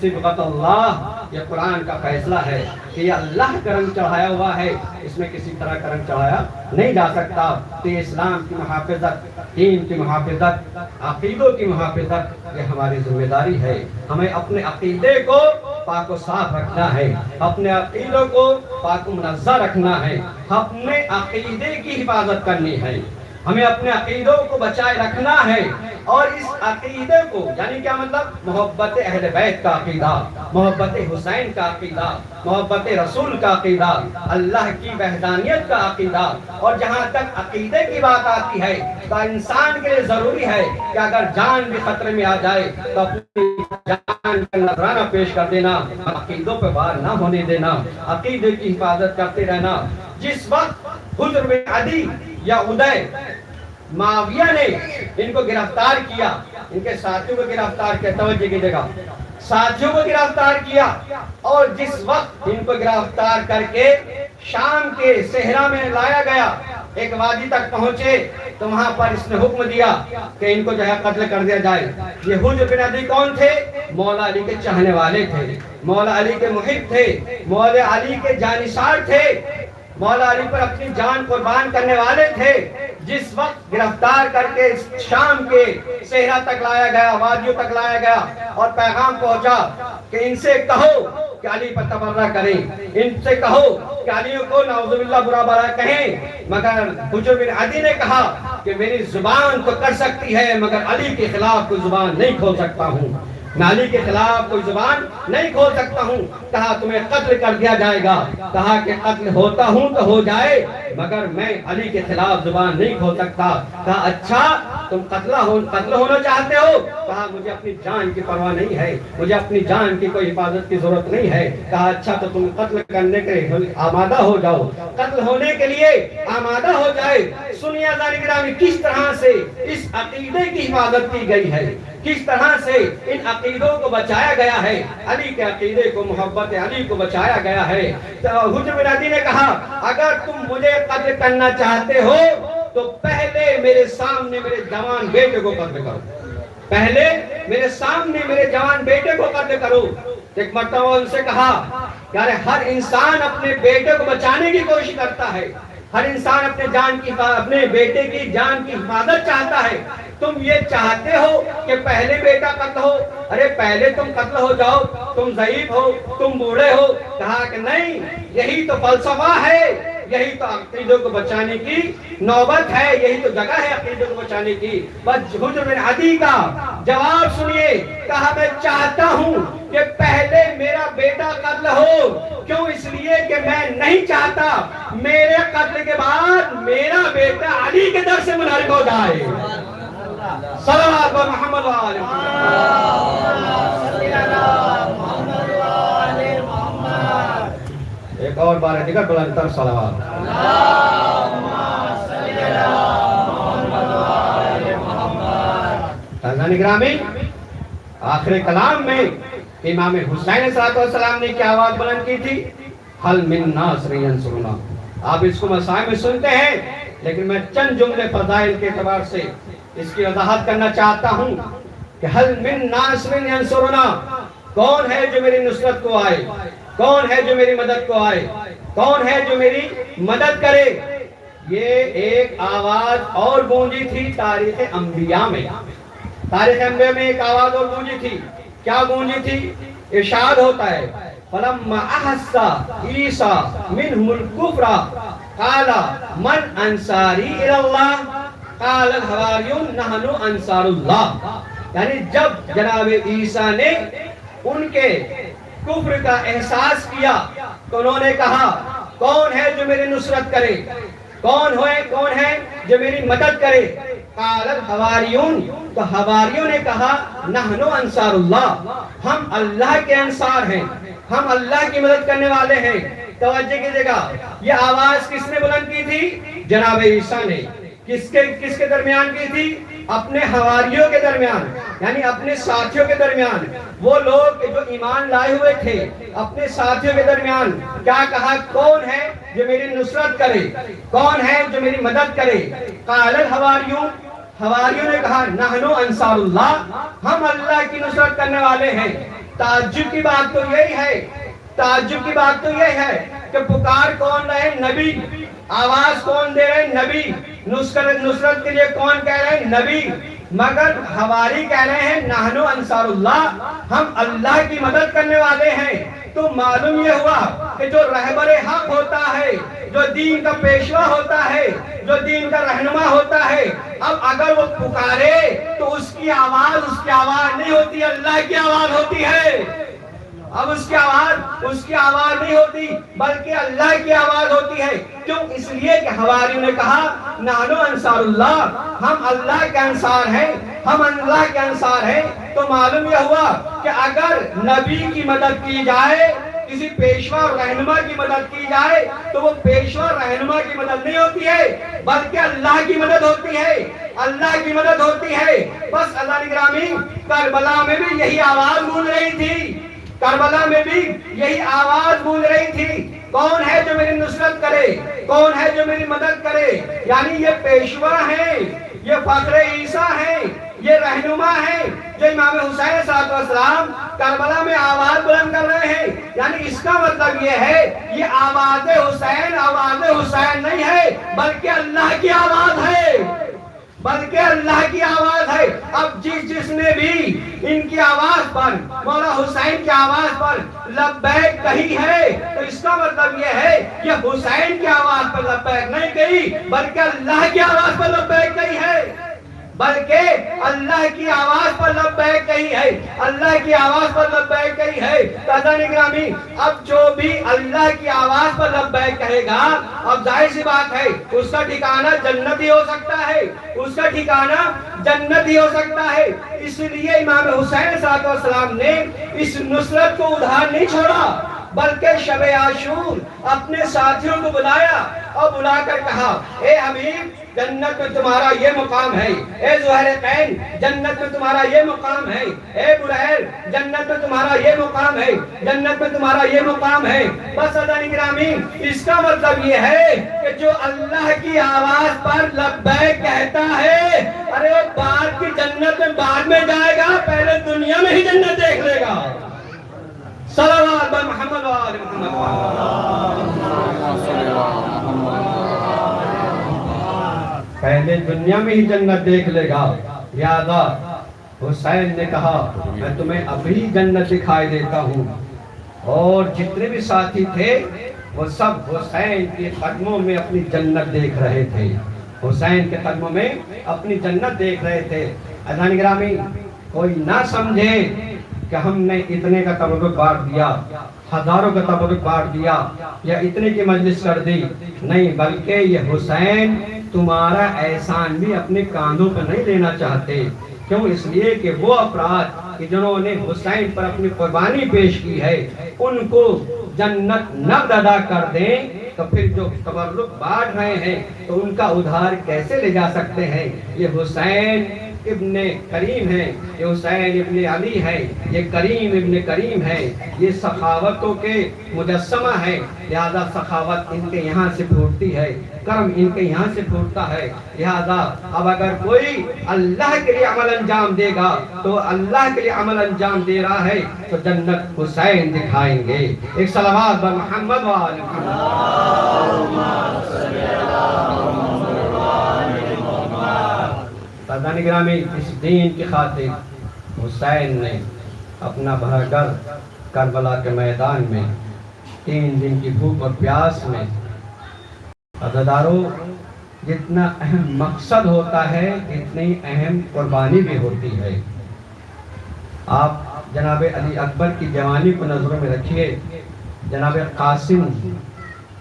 صبغۃ اللہ، یہ قرآن کا فیصلہ ہے کہ یہ اللہ کا رنگ چڑھایا ہوا ہے، اس میں کسی طرح کا رنگ چڑھایا نہیں جا سکتا۔ تو یہ اسلام کی محافظت، دین کی محافظت، عقیدوں کی محافظت، یہ ہماری ذمہ داری ہے۔ ہمیں اپنے عقیدے کو پاک و صاف رکھنا ہے، اپنے عقیدوں کو پاک و منزہ رکھنا ہے، اپنے عقیدے کی حفاظت کرنی ہے، ہمیں اپنے عقیدوں کو بچائے رکھنا ہے، اور اس عقیدے کو یعنی کیا مطلب؟ محبت اہل بیت کا عقیدہ، محبت حسین کا عقیدہ، محبت رسول کا عقیدہ، اللہ کی وحدانیت کا عقیدہ۔ اور جہاں تک عقیدے کی بات آتی ہے تو انسان کے لیے ضروری ہے کہ اگر جان بھی خطرے میں آ جائے تو اپنی جان کا نذرانہ پیش کر دینا، عقیدوں پہ وار نہ ہونے دینا، عقیدے کی حفاظت کرتے رہنا۔ جس وقت حجر بن عدی یا ادے معاویہ نے ان کو گرفتار کیا، ان کے ساتھیوں کو گرفتار کیا، توجہ کیجیے گا، ساتھیوں کو گرفتار کیا، اور جس وقت ان کو گرفتار کر کے شام کے صحرا میں لایا گیا، ایک وادی تک پہنچے تو وہاں پر اس نے حکم دیا کہ ان کو جو ہے قتل کر دیا جائے۔ یہ حجر بن عدی کون تھے؟ مولا علی کے چاہنے والے تھے، مولا علی کے محب تھے، مولا علی کے جانثار تھے، مولا علی پر اپنی جان قربان کرنے والے تھے۔ جس وقت گرفتار کر کے شام کے صحرا تک لایا گیا، وادیوں تک لایا گیا، اور پیغام پہنچا کہ ان سے کہو کہ علی پر تبرہ کریں، ان سے کہو کہ علی کو نعوذ باللہ برا بھلا کہیں، مگر حجر بن عدی نے کہا کہ میری زبان تو کر سکتی ہے مگر علی کے خلاف کوئی زبان نہیں کھول سکتا ہوں، میں علی کے خلاف کوئی زبان نہیں کھول سکتا ہوں۔ کہا تمہیں قتل کر دیا جائے گا، کہا کہ قتل ہوتا ہوں تو ہو جائے مگر میں علی کے خلاف زبان نہیں کھول سکتا۔ کہا اچھا تم قتل ہونا چاہتے ہو؟ کہا مجھے اپنی جان کی پرواہ نہیں ہے، مجھے اپنی جان کی کوئی حفاظت کی ضرورت نہیں ہے۔ کہا اچھا تو تم قتل کرنے کے آمادہ ہو جاؤ، قتل ہونے کے لیے آمادہ ہو جائے۔ سنیے عزیزان گرامی، کس طرح سے اس عقیدے کی حفاظت کی گئی ہے، کس طرح سے ان عقیدوں کو بچایا گیا ہے، علی کے عقیدے کو، محبت علی کو بچایا گیا ہے۔ حجر بن عدی نے کہا اگر تم مجھے قتل کرنا چاہتے ہو تو پہلے میرے سامنے میرے جوان بیٹے کو قتل کرو، پہلے میرے سامنے میرے جوان بیٹے کو قتل کرو۔ ایک مرتبہ ان سے کہا یار ہر انسان اپنے بیٹے کو بچانے کی کوشش کرتا ہے، ہر انسان اپنے بیٹے کی جان کی حفاظت چاہتا ہے، تم یہ چاہتے ہو کہ پہلے بیٹا قتل ہو؟ ارے پہلے تم قتل ہو جاؤ، تم ضعیف ہو، تم بوڑھے ہو۔ کہا کہ نہیں، یہی تو فلسفہ ہے، یہی تو عقیدوں کو بچانے کی نوبت ہے، یہی تو جگہ ہے عقیدوں کو بچانے کی۔ بس حجر بن عدی کا جواب سنیے، کہا میں چاہتا ہوں کہ پہلے میرا بیٹا قتل ہو، کیوں؟ اس لیے کہ میں نہیں چاہتا میرے قتل کے بعد میرا بیٹا علی کے در سے منحرف ہو جائے۔ صلوات بر محمد و آل محمد۔ ایک اور بار دیگر بلندتر صلوات۔ عزیزان گرامی، آخر کلام میں امام حسین صلی اللہ علیہ وسلم نے کیا آواز بلند کی تھی؟ حل من ناصر ینصرنا۔ آپ اس کو مسائل میں سنتے ہیں، لیکن میں چند جملے فضائل کے اعتبار سے اس کی وضاحت کرنا چاہتا ہوں کہ حل من ناصر ینصرنا، کون ہے جو میری نصرت کو آئے، کون ہے جو میری مدد کو آئے، کون ہے جو میری مدد کرے. یہ ایک آواز اور گونجی تھی تاریخ انبیاء میں. تاریخ انبیاء میں ایک آواز اور گونجی تھی. کیا گونجی تھی؟ ارشاد ہوتا ہے فَلَمَّا أَحَسَّ عِيسَىٰ مِنْهُمُ الْكُفْرَ قَالَ مَنْ أَنصَارِي إِلَى اللَّهِ قَالَ الْحَوَارِيُّونَ نَحْنُ أَنصَارُ اللَّهِ. یعنی جب جناب عیسیٰ نے ان کے کفر کا احساس کیا تو انہوں نے کہا کون ہے جو میری نصرت کرے، کون ہے جو میری مدد کرے. قال الحواریون، تو حواریوں نے کہا نحنو انصار اللہ، ہم اللہ کے انصار ہیں، ہم اللہ کی مدد کرنے والے ہیں. توجہ کیجئے گا، یہ آواز کس نے بلند کی تھی؟ جناب عیسیٰ نے. کس کے درمیان کی تھی؟ اپنے حواریوں کے درمیان، یعنی اپنے ساتھیوں کے درمیان. وہ لوگ جو ایمان لائے ہوئے تھے اپنے ساتھیوں کے درمیان کیا کہا؟ کون ہے جو میری نصرت کرے، کون ہے جو میری مدد کرے. قال الحواریون، حواریوں نے کہا نحنو انصار اللہ، ہم اللہ کی نصرت کرنے والے ہیں. تعجب کی بات تو یہی ہے کہ پکار کون رہے؟ نبی. آواز کون دے رہے؟ نبی. نصرت کے لیے کون کہہ رہے ہیں؟ نبی. مگر حواری کہہ رہے ہیں نحنو انصار اللہ، ہم اللہ کی مدد کرنے والے ہیں. تو معلوم یہ ہوا کہ جو رہبر حق ہوتا ہے، جو دین کا پیشوا ہوتا ہے، جو دین کا رہنما ہوتا ہے، اب اگر وہ پکارے تو اس کی آواز نہیں ہوتی، اللہ کی آواز ہوتی ہے. اب اس کی آواز نہیں ہوتی بلکہ اللہ کی آواز ہوتی ہے. کیوں؟ اس لیے کہ حواریوں نے کہا نحنو انصار اللہ، ہم اللہ کے انصار ہیں، ہم اللہ کے انصار ہیں. تو معلوم یہ ہوا کہ اگر نبی کی مدد کی جائے، کسی پیشوا اور رہنما کی مدد کی جائے تو وہ پیشوا رہنما کی مدد نہیں ہوتی ہے بلکہ اللہ کی مدد ہوتی ہے، اللہ کی مدد ہوتی ہے. بس اللہ گرامی، کربلا میں بھی یہی آواز گونج رہی تھی، کربلا میں بھی یہی آواز گونج رہی تھی. کون ہے جو میری نصرت کرے، کون ہے جو میری مدد کرے. یعنی یہ پیشوا ہیں، یہ فخر عیسیٰ ہیں، یہ رہنما ہیں جو امام حسین صاحب السلام کربلا میں آواز بلند کر رہے ہیں. یعنی اس کا مطلب یہ ہے یہ آواز حسین نہیں ہے بلکہ اللہ کی آواز ہے، بلکہ اللہ کی آواز ہے. اب جس نے بھی ان کی آواز پر، مولا حسین کی آواز پر لبیک کہی ہے تو اس کا مطلب یہ ہے یہ حسین کی آواز پر لبیک نہیں کہی بلکہ اللہ کی آواز پر لبیک کہی ہے، بلکہ اللہ کی آواز پر لبیک کہی ہے، اللہ کی آواز پر لبیک کہی ہے. عزیزان گرامی، اب جو بھی اللہ کی آواز پر لبیک کہے گا، اب ظاہر سی بات ہے اس کا ٹھکانہ جنت ہی ہو سکتا ہے، اس کا ٹھکانہ جنت ہی ہو سکتا ہے. اس لیے امام حسین صاحب السلام نے اس نصرت کو ادھار نہیں چھوڑا بلکہ شب عاشور اپنے ساتھیوں کو بلایا اور بلا کر کہا اے حبیب، جنت میں تمہارا یہ مقام ہے. اے زہرقین، جنت میں تمہارا یہ مقام ہے. اے برہر، جنت میں تمہارا یہ مقام ہے، جنت میں تمہارا یہ مقام ہے. بس عزیزان گرامی، اس کا مطلب یہ ہے کہ جو اللہ کی آواز پر لبیک کہتا ہے، ارے بعد کی جنت میں بعد میں جائے گا، پہلے دنیا میں ہی جنت دیکھ لے گا. صلوات بر محمد و آل محمد. پہلے دنیا میں ہی جنت دیکھ لے گا. لہذا حسین نے کہا میں تمہیں ابھی جنت دکھائی دیتا ہوں. اور جتنے بھی ساتھی تھے وہ سب حسین کے قدموں میں اپنی جنت دیکھ رہے تھے، حسین کے قدموں میں اپنی جنت دیکھ رہے تھے. عزیزان گرامی، کوئی نہ سمجھے کہ ہم نے اتنے کا تبرک بانٹ دیا، ہزاروں کا تبرک بانٹ دیا یا اتنے کی مجلس کر دی. نہیں، بلکہ یہ حسین تمہارا احسان بھی اپنے کاندھوں پر نہیں لینا چاہتے. کیوں؟ اس لیے کہ وہ افراد جنہوں نے حسین پر اپنی قربانی پیش کی ہے ان کو جنت نقد ادا کر دیں تو پھر جو تبرک بانٹ رہے ہیں تو ان کا ادھار کیسے لے جا سکتے ہیں. یہ حسین ابن کریم ہے، یہ حسین ابن علی ہے، یہ کریم ابن کریم ہے، یہ سخاوتوں کے مجسمہ ہے، لہذا سخاوت ان کے یہاں سے پھوٹتی ہے، کرم ان کے یہاں سے پھوٹتا ہے، لہذا اب اگر کوئی اللہ کے لیے عمل انجام دے گا تو اللہ کے لیے عمل انجام دے رہا ہے تو جنت حسین دکھائیں گے۔ ایک صلوات بر محمد و آل محمد۔ گرامی، اس دین کی خاطر حسین نے اپنا بھرا گھر کربلا کے میدان میں 3 دن کی بھوک اور پیاس میں، عزیزارو جتنا اہم مقصد ہوتا ہے اتنی اہم قربانی بھی ہوتی ہے۔ آپ جناب علی اکبر کی جوانی کو نظروں میں رکھیے، جناب قاسم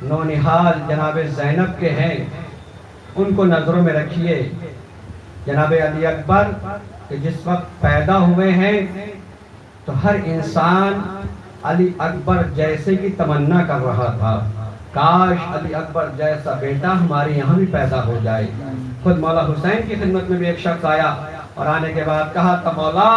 نونہال جناب زینب کے ہیں، ان کو نظروں میں رکھیے۔ جناب علی اکبر کہ جس وقت پیدا ہوئے ہیں تو ہر انسان علی اکبر جیسے کی تمنا کر رہا تھا، کاش علی اکبر جیسا بیٹا ہمارے یہاں بھی پیدا ہو جائے۔ خود مولا حسین کی خدمت میں بھی ایک شخص آیا اور آنے کے بعد کہا تھا، مولا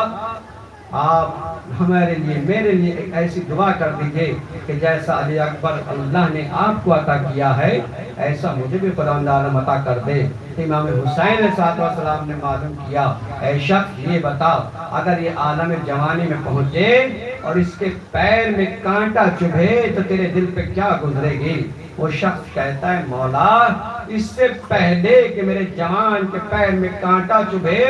آپ ہمارے لیے میرے لیے ایک ایسی دعا کر دیجئے کہ جیسا علی اکبر اللہ نے آپ کو عطا کیا ہے ایسا مجھے بھی خدا عالم عطا کر دے۔ امام حسین علیہ السلام نے معلوم کیا، اے شخص یہ بتا اگر یہ عالم جوانی میں پہنچے اور اس کے پیر میں کانٹا چبھے تو تیرے دل پہ کیا گزرے گی؟ وہ شخص کہتا ہے، مولا اس سے پہلے کہ میرے جوان کے پیر میں کانٹا چبھے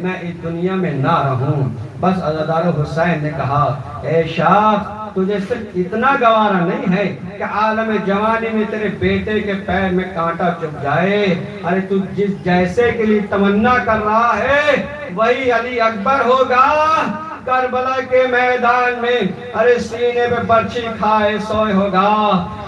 میں اس دنیا میں نہ رہوں۔ بس عزادار حسین نے کہا، اے شخص تجھے صرف اتنا گوارا نہیں ہے کہ عالم جوانی میں تیرے بیٹے کے پیر میں کانٹا چبھ جائے، ارے تو جس جیسے کے لیے تمنا کر رہا ہے وہی علی اکبر ہوگا کربلا کے میدان میں، ارے سینے پہ برچھی کھائے سوئے ہوگا،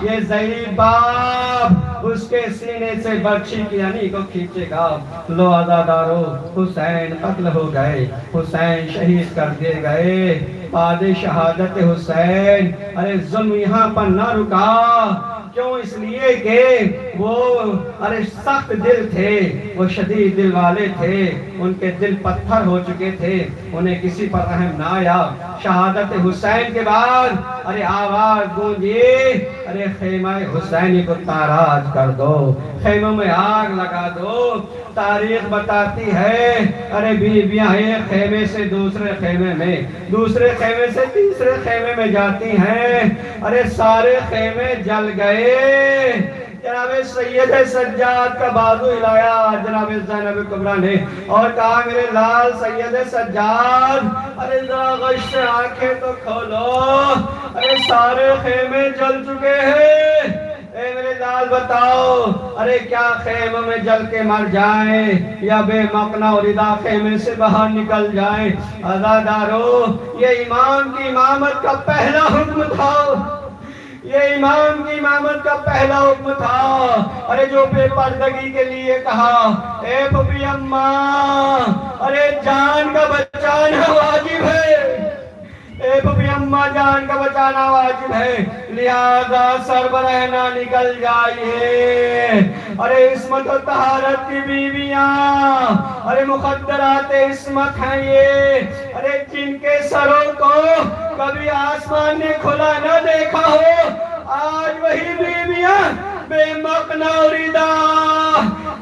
یہ ضعیف باپ اس کے سینے سے برچھی کی یعنی کو کھینچے گا۔ لو عزادارو حسین قتل ہو گئے، حسین شہید کر دیے گئے۔ بعد شہادت حسین ارے ظلم یہاں پر نہ رکا، کیوں؟ اس لیے کہ وہ ارے سخت دل تھے، وہ شدید دل والے تھے، ان کے دل پتھر ہو چکے تھے، انہیں کسی پر رحم نہ آیا۔ شہادت حسین کے بعد ارے آواز گونجی، ارے خیمہ حسینی کو تاراج کر دو، خیموں میں آگ لگا دو۔ تاریخ بتاتی ہے ارے بیویاں ایک خیمے سے دوسرے خیمے میں، دوسرے خیمے سے تیسرے خیمے میں جاتی ہیں، ارے سارے خیمے جل گئے۔ جناب سید سجاد کا بازو ہلایا جناب زینب کبریٰ نے اور کہا، میرے لال سید سجاد ارے ذرا غش سے آنکھیں تو کھولو، ارے سارے خیمے جل چکے ہیں، اے میرے لال بتاؤ ارے کیا خیمے میں جل کے مر جائیں یا بے مقنا اور ادا خیمے سے باہر نکل جائیں؟ عزادارو یہ امام کی امامت کا پہلا حکم تھا، یہ امام کی امامت کا پہلا حکم تھا۔ ارے جو بے پردگی کے لیے کہا، اے پھوپھی اماں ارے جان کا بچانا واجب ہے، اے پھوپھی اماں جان کا بچانا واجب ہے، لہذا سربراہ نہ نکل جائیے۔ ارے عصمت و طہارت کی بیویاں ارے مقدرات عصمت ہیں یہ، ارے جن کے سروں کو کبھی آسمان نے کھلا نہ دیکھا ہو، آج وہی بیویاں بے مقنا اور ادا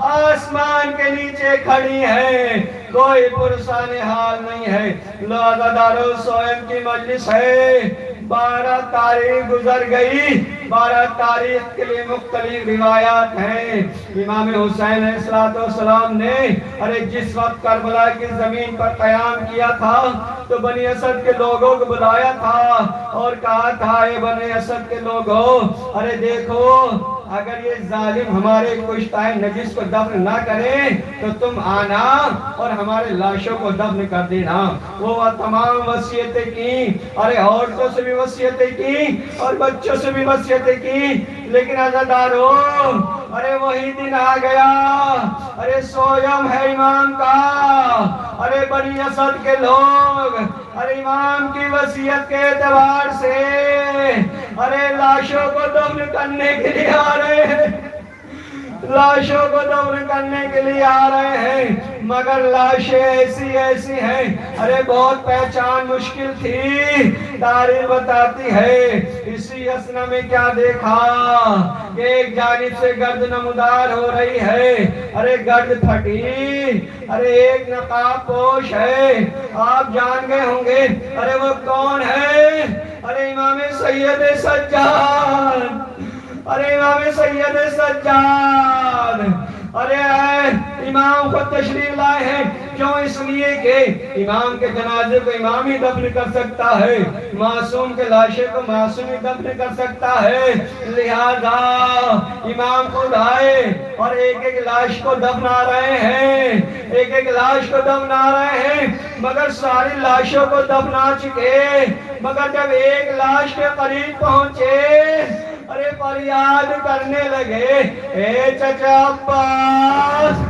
آسمان کے نیچے کھڑی ہیں، کوئی پرسان حال نہیں ہے۔ لو عزادارو سوئم کی مجلس ہے، 12 تاریخ گزر گئی، 12 تاریخ کے لیے مختلف روایات ہیں۔ امام حسین علیہ السلام نے ارے جس وقت کربلا کی زمین پر قیام کیا تھا تو بنی اسد کے لوگوں کو بلایا تھا اور کہا تھا، اے بنی اسد کے لوگوں ارے دیکھو اگر یہ ظالم ہمارے کشتہ نجس کو دفن نہ کرے تو تم آنا اور ہمارے لاشوں کو دفن کر دینا۔ وہ تمام وصیتیں کی، ارے عورتوں سے بھی وصیتیں کی اور بچوں سے بھی وصیتیں کی، لیکن عزادارو ارے وہی دن آ گیا، ارے سویم ہے امام کا، ارے بنی اسد کے لوگ ارے امام کی وصیت کے اعتبار سے ارے لاشوں کو دفن کرنے کے لیے آ رہے ہیں۔ لاشوں کو دفن کرنے کے لیے آ رہے ہیں، مگر لاشیں ایسی ایسی ہیں، ارے بہت پہچان مشکل تھی۔ تاریخ بتاتی ہے اسی اسنا میں کیا دیکھا کہ ایک جانب سے گرد نمودار ہو رہی ہے، ارے گرد پھٹی، ارے ایک نقاب پوش ہے، آپ جان گئے ہوں گے، ارے وہ کون ہے؟ ارے امام سید سجاد، ارے امام سید سجاد، ارے امام خود تشریف لائے ہیں، کیوں؟ اس لیے کہ امام کے جنازے کو امام ہی دفن کر سکتا ہے، معصوم کے لاشے کو معصوم ہی دفن کر سکتا ہے، لہذا امام خود آئے اور ایک ایک لاش کو دفنا رہے ہیں، ایک ایک لاش کو دفنا رہے ہیں، مگر ساری لاشوں کو دفنا چکے، مگر جب ایک لاش کے قریب پہنچے، ارے فریاد کرنے لگے، اے چچا عباس،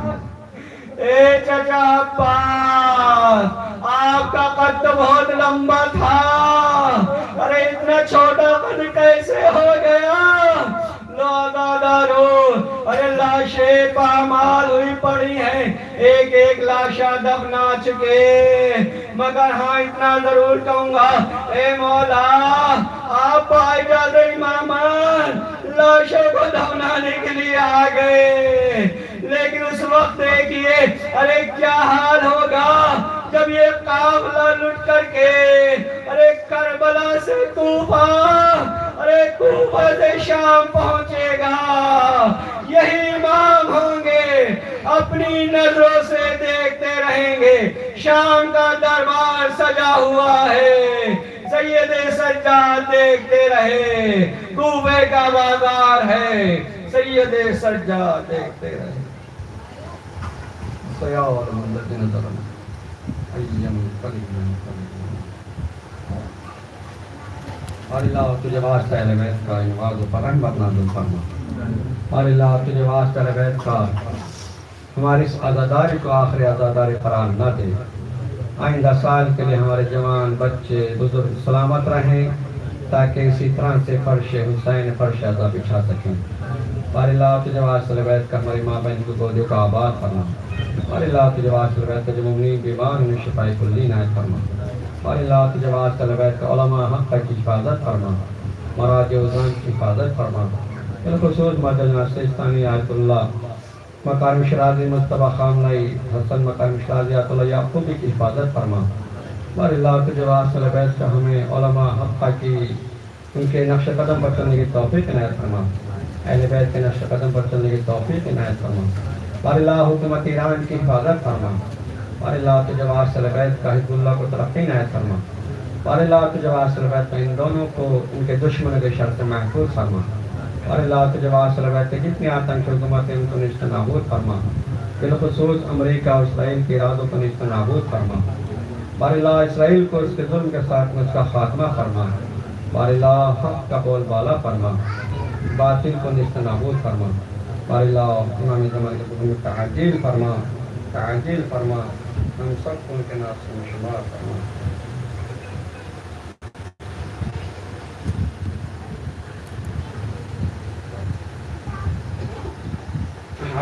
اے چچا عباس، آپ کا قد بہت لمبا تھا، ارے اتنا چھوٹا قد کیسے ہو گیا؟ لو دادا رو، ارے لاشیں پامال ہوئی پڑی ہیں، ایک ایک لاشا دفنا چکے، مگر ہاں اتنا ضرور کہوں گا، اے مولا آپ بااجازت امامان لاشوں کو دفنانے کے لیے آ گئے، لیکن اس وقت دیکھیے ارے کیا حال ہوگا جب یہ قافلہ لٹ کر کے ارے کربلا سے کوفہ، ارے کوفہ سے شام پہنچے گا، یہی امام ہوں گے، اپنی نظروں سے دیکھتے رہیں گے، شام کا دربار سجا ہوا ہے، سید سجاد دیکھتے رہے، کوفے کا بازار ہے، سید سجاد دیکھتے رہے، سیار مندر نظر ایم قریب اور اللہ تجھے واسطہ اہل بیت کا نواز و فرحم نازل فرما، اور اللہ تجھے واسطہ اہل بیت کا ہماری اس عزاداری کو آخری عزاداری قرار نہ دے، آئندہ سال کے لیے ہمارے جوان بچے بزرگ سلامت رہیں تاکہ اسی طرح سے فرش حسین فرش عزا بچھا سکیں، اور اللہ تجھے واسطہ اہل بیت کا ہماری ماں بہن کو گودیوں کا آباد فرما، اور اللہ تجھے واسطہ اہل بیت کا جو مومنین بیمار انہیں شفاء کلی عنایت فرما، اور اللہ تجھے واسطہ اہل بیت کا علماء حق کی حفاظت فرما، مراجع عظام کی حفاظت فرما، بالخصوص مرجع سیستانی آیت اللہ مکارم شرازی مصطفیٰ خامنائی حسن مکارم شرازی آیت اللہ یعقوبی کی حفاظت فرما، اور اللہ تجھے واسطہ اہل بیت کا ہمیں علماء حق کی ان کے نقش قدم پر چلنے کی توفیق عنایت فرما، اہل بیت کے نقش قدم پر چلنے کی توفیق عنایت فرما، اور اللہ حکومت ایران کی حفاظت فرما، اور اللہ تجھے واسطہ اہل بیت کا حزب اللہ کو ترقی عنایت فرما، اور اللہ تجھے واسطہ اہل بیت کا ان دونوں کو ان کے دشمنوں کے شر سے محفوظ فرما، اور اللہ تجھے واسطہ اہل بیت کے جتنی آتنک حکومتیں ان کو نیست نابود فرما، بالخصوص امریکہ اور اسرائیل کے ارادوں کو نیست نابود فرما، اور اللہ اسرائیل کو اس کے ظلم کے ساتھ اس کا خاتمہ فرما، اور اللہ حق کا بول بالا فرما، باطل کو نیست نابود فرما، اور اللہ امام زمان کے حکم تعجیل فرما، تعجیل فرما، ہم سب کو ان کے نام سے شمار فرما۔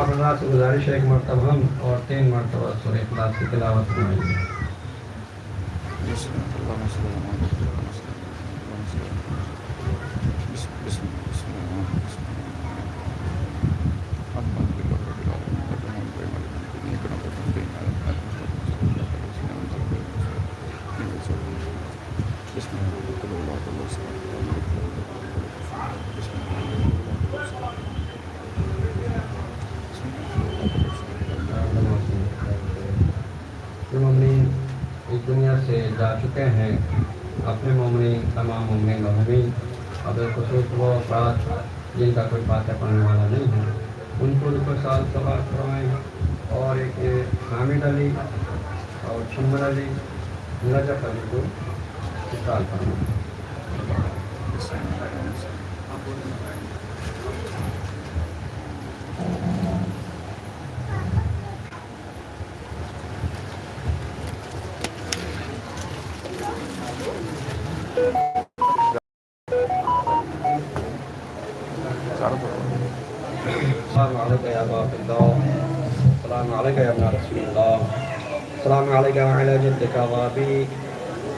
آپ اللہ سے گزارش ہے ایک مرتبہ ہم اور 3 مرتبہ سورہ اخلاص کی تلاوت فرمائیے۔ جو مومنین اس دنیا سے جا چکے ہیں، اپنے مومنین تمام مومنین مومنین اور بالخصوص وہ افراد جن کا کوئی فاتحہ پڑھنے والا نہیں ہے، ان کو سال سوال کروائیں، اور ایک حامد علی اور چھمن علی نجف علی کو سال فرمائیں۔ السلام عليك يا غافر الله. السلام عليك يا ابن رسول الله. السلام عليك وعلى جدك وأبيك.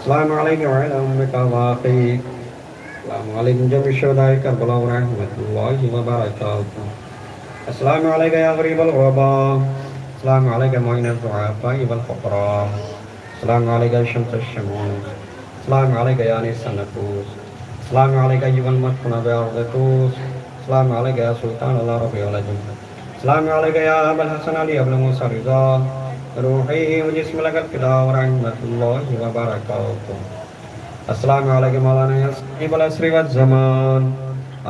السلام عليك وعلى أمك وأخيك. السلام عليكم جميع شهداء كربلاء ورحمة الله وبركاته. السلام عليك يا غريب الغرباء. السلام عليك معين الضعفاء والفقراء. السلام عليك يا شمس الشموس. السلام عليك يا أنيس النفوس. السلام عليك أيها المدفون بأرض طوس. السلام عليك يا سلطان الله ربيع الجنة. السلام عليك يا أبا الحسن علي بن موسى رضا. روحي وجسم لك الفداء ورحمة الله وبركاته. السلام عليك مولانا يا صاحب العصر والزمان.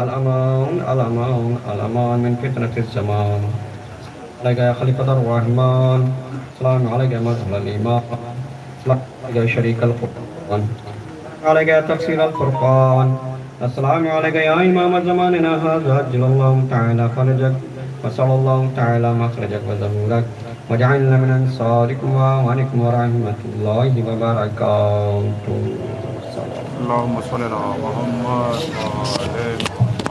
الأمان الأمان الأمان من فتنة الزمان. عليك يا خليفة الرحمن. السلام عليك يا مظهر الإيمان. السلام عليك يا شريك القرآن. عليك يا تفسير القرآن. السلام عليك يا إمام زماننا هذا عجل الله تعالى فرجك وصلى الله تعالى مخرجك وزمورك وجعلنا من أنصاركم وأعوانكم ورحمة الله وبركاته. اللهم صل على محمد وعلى محمد.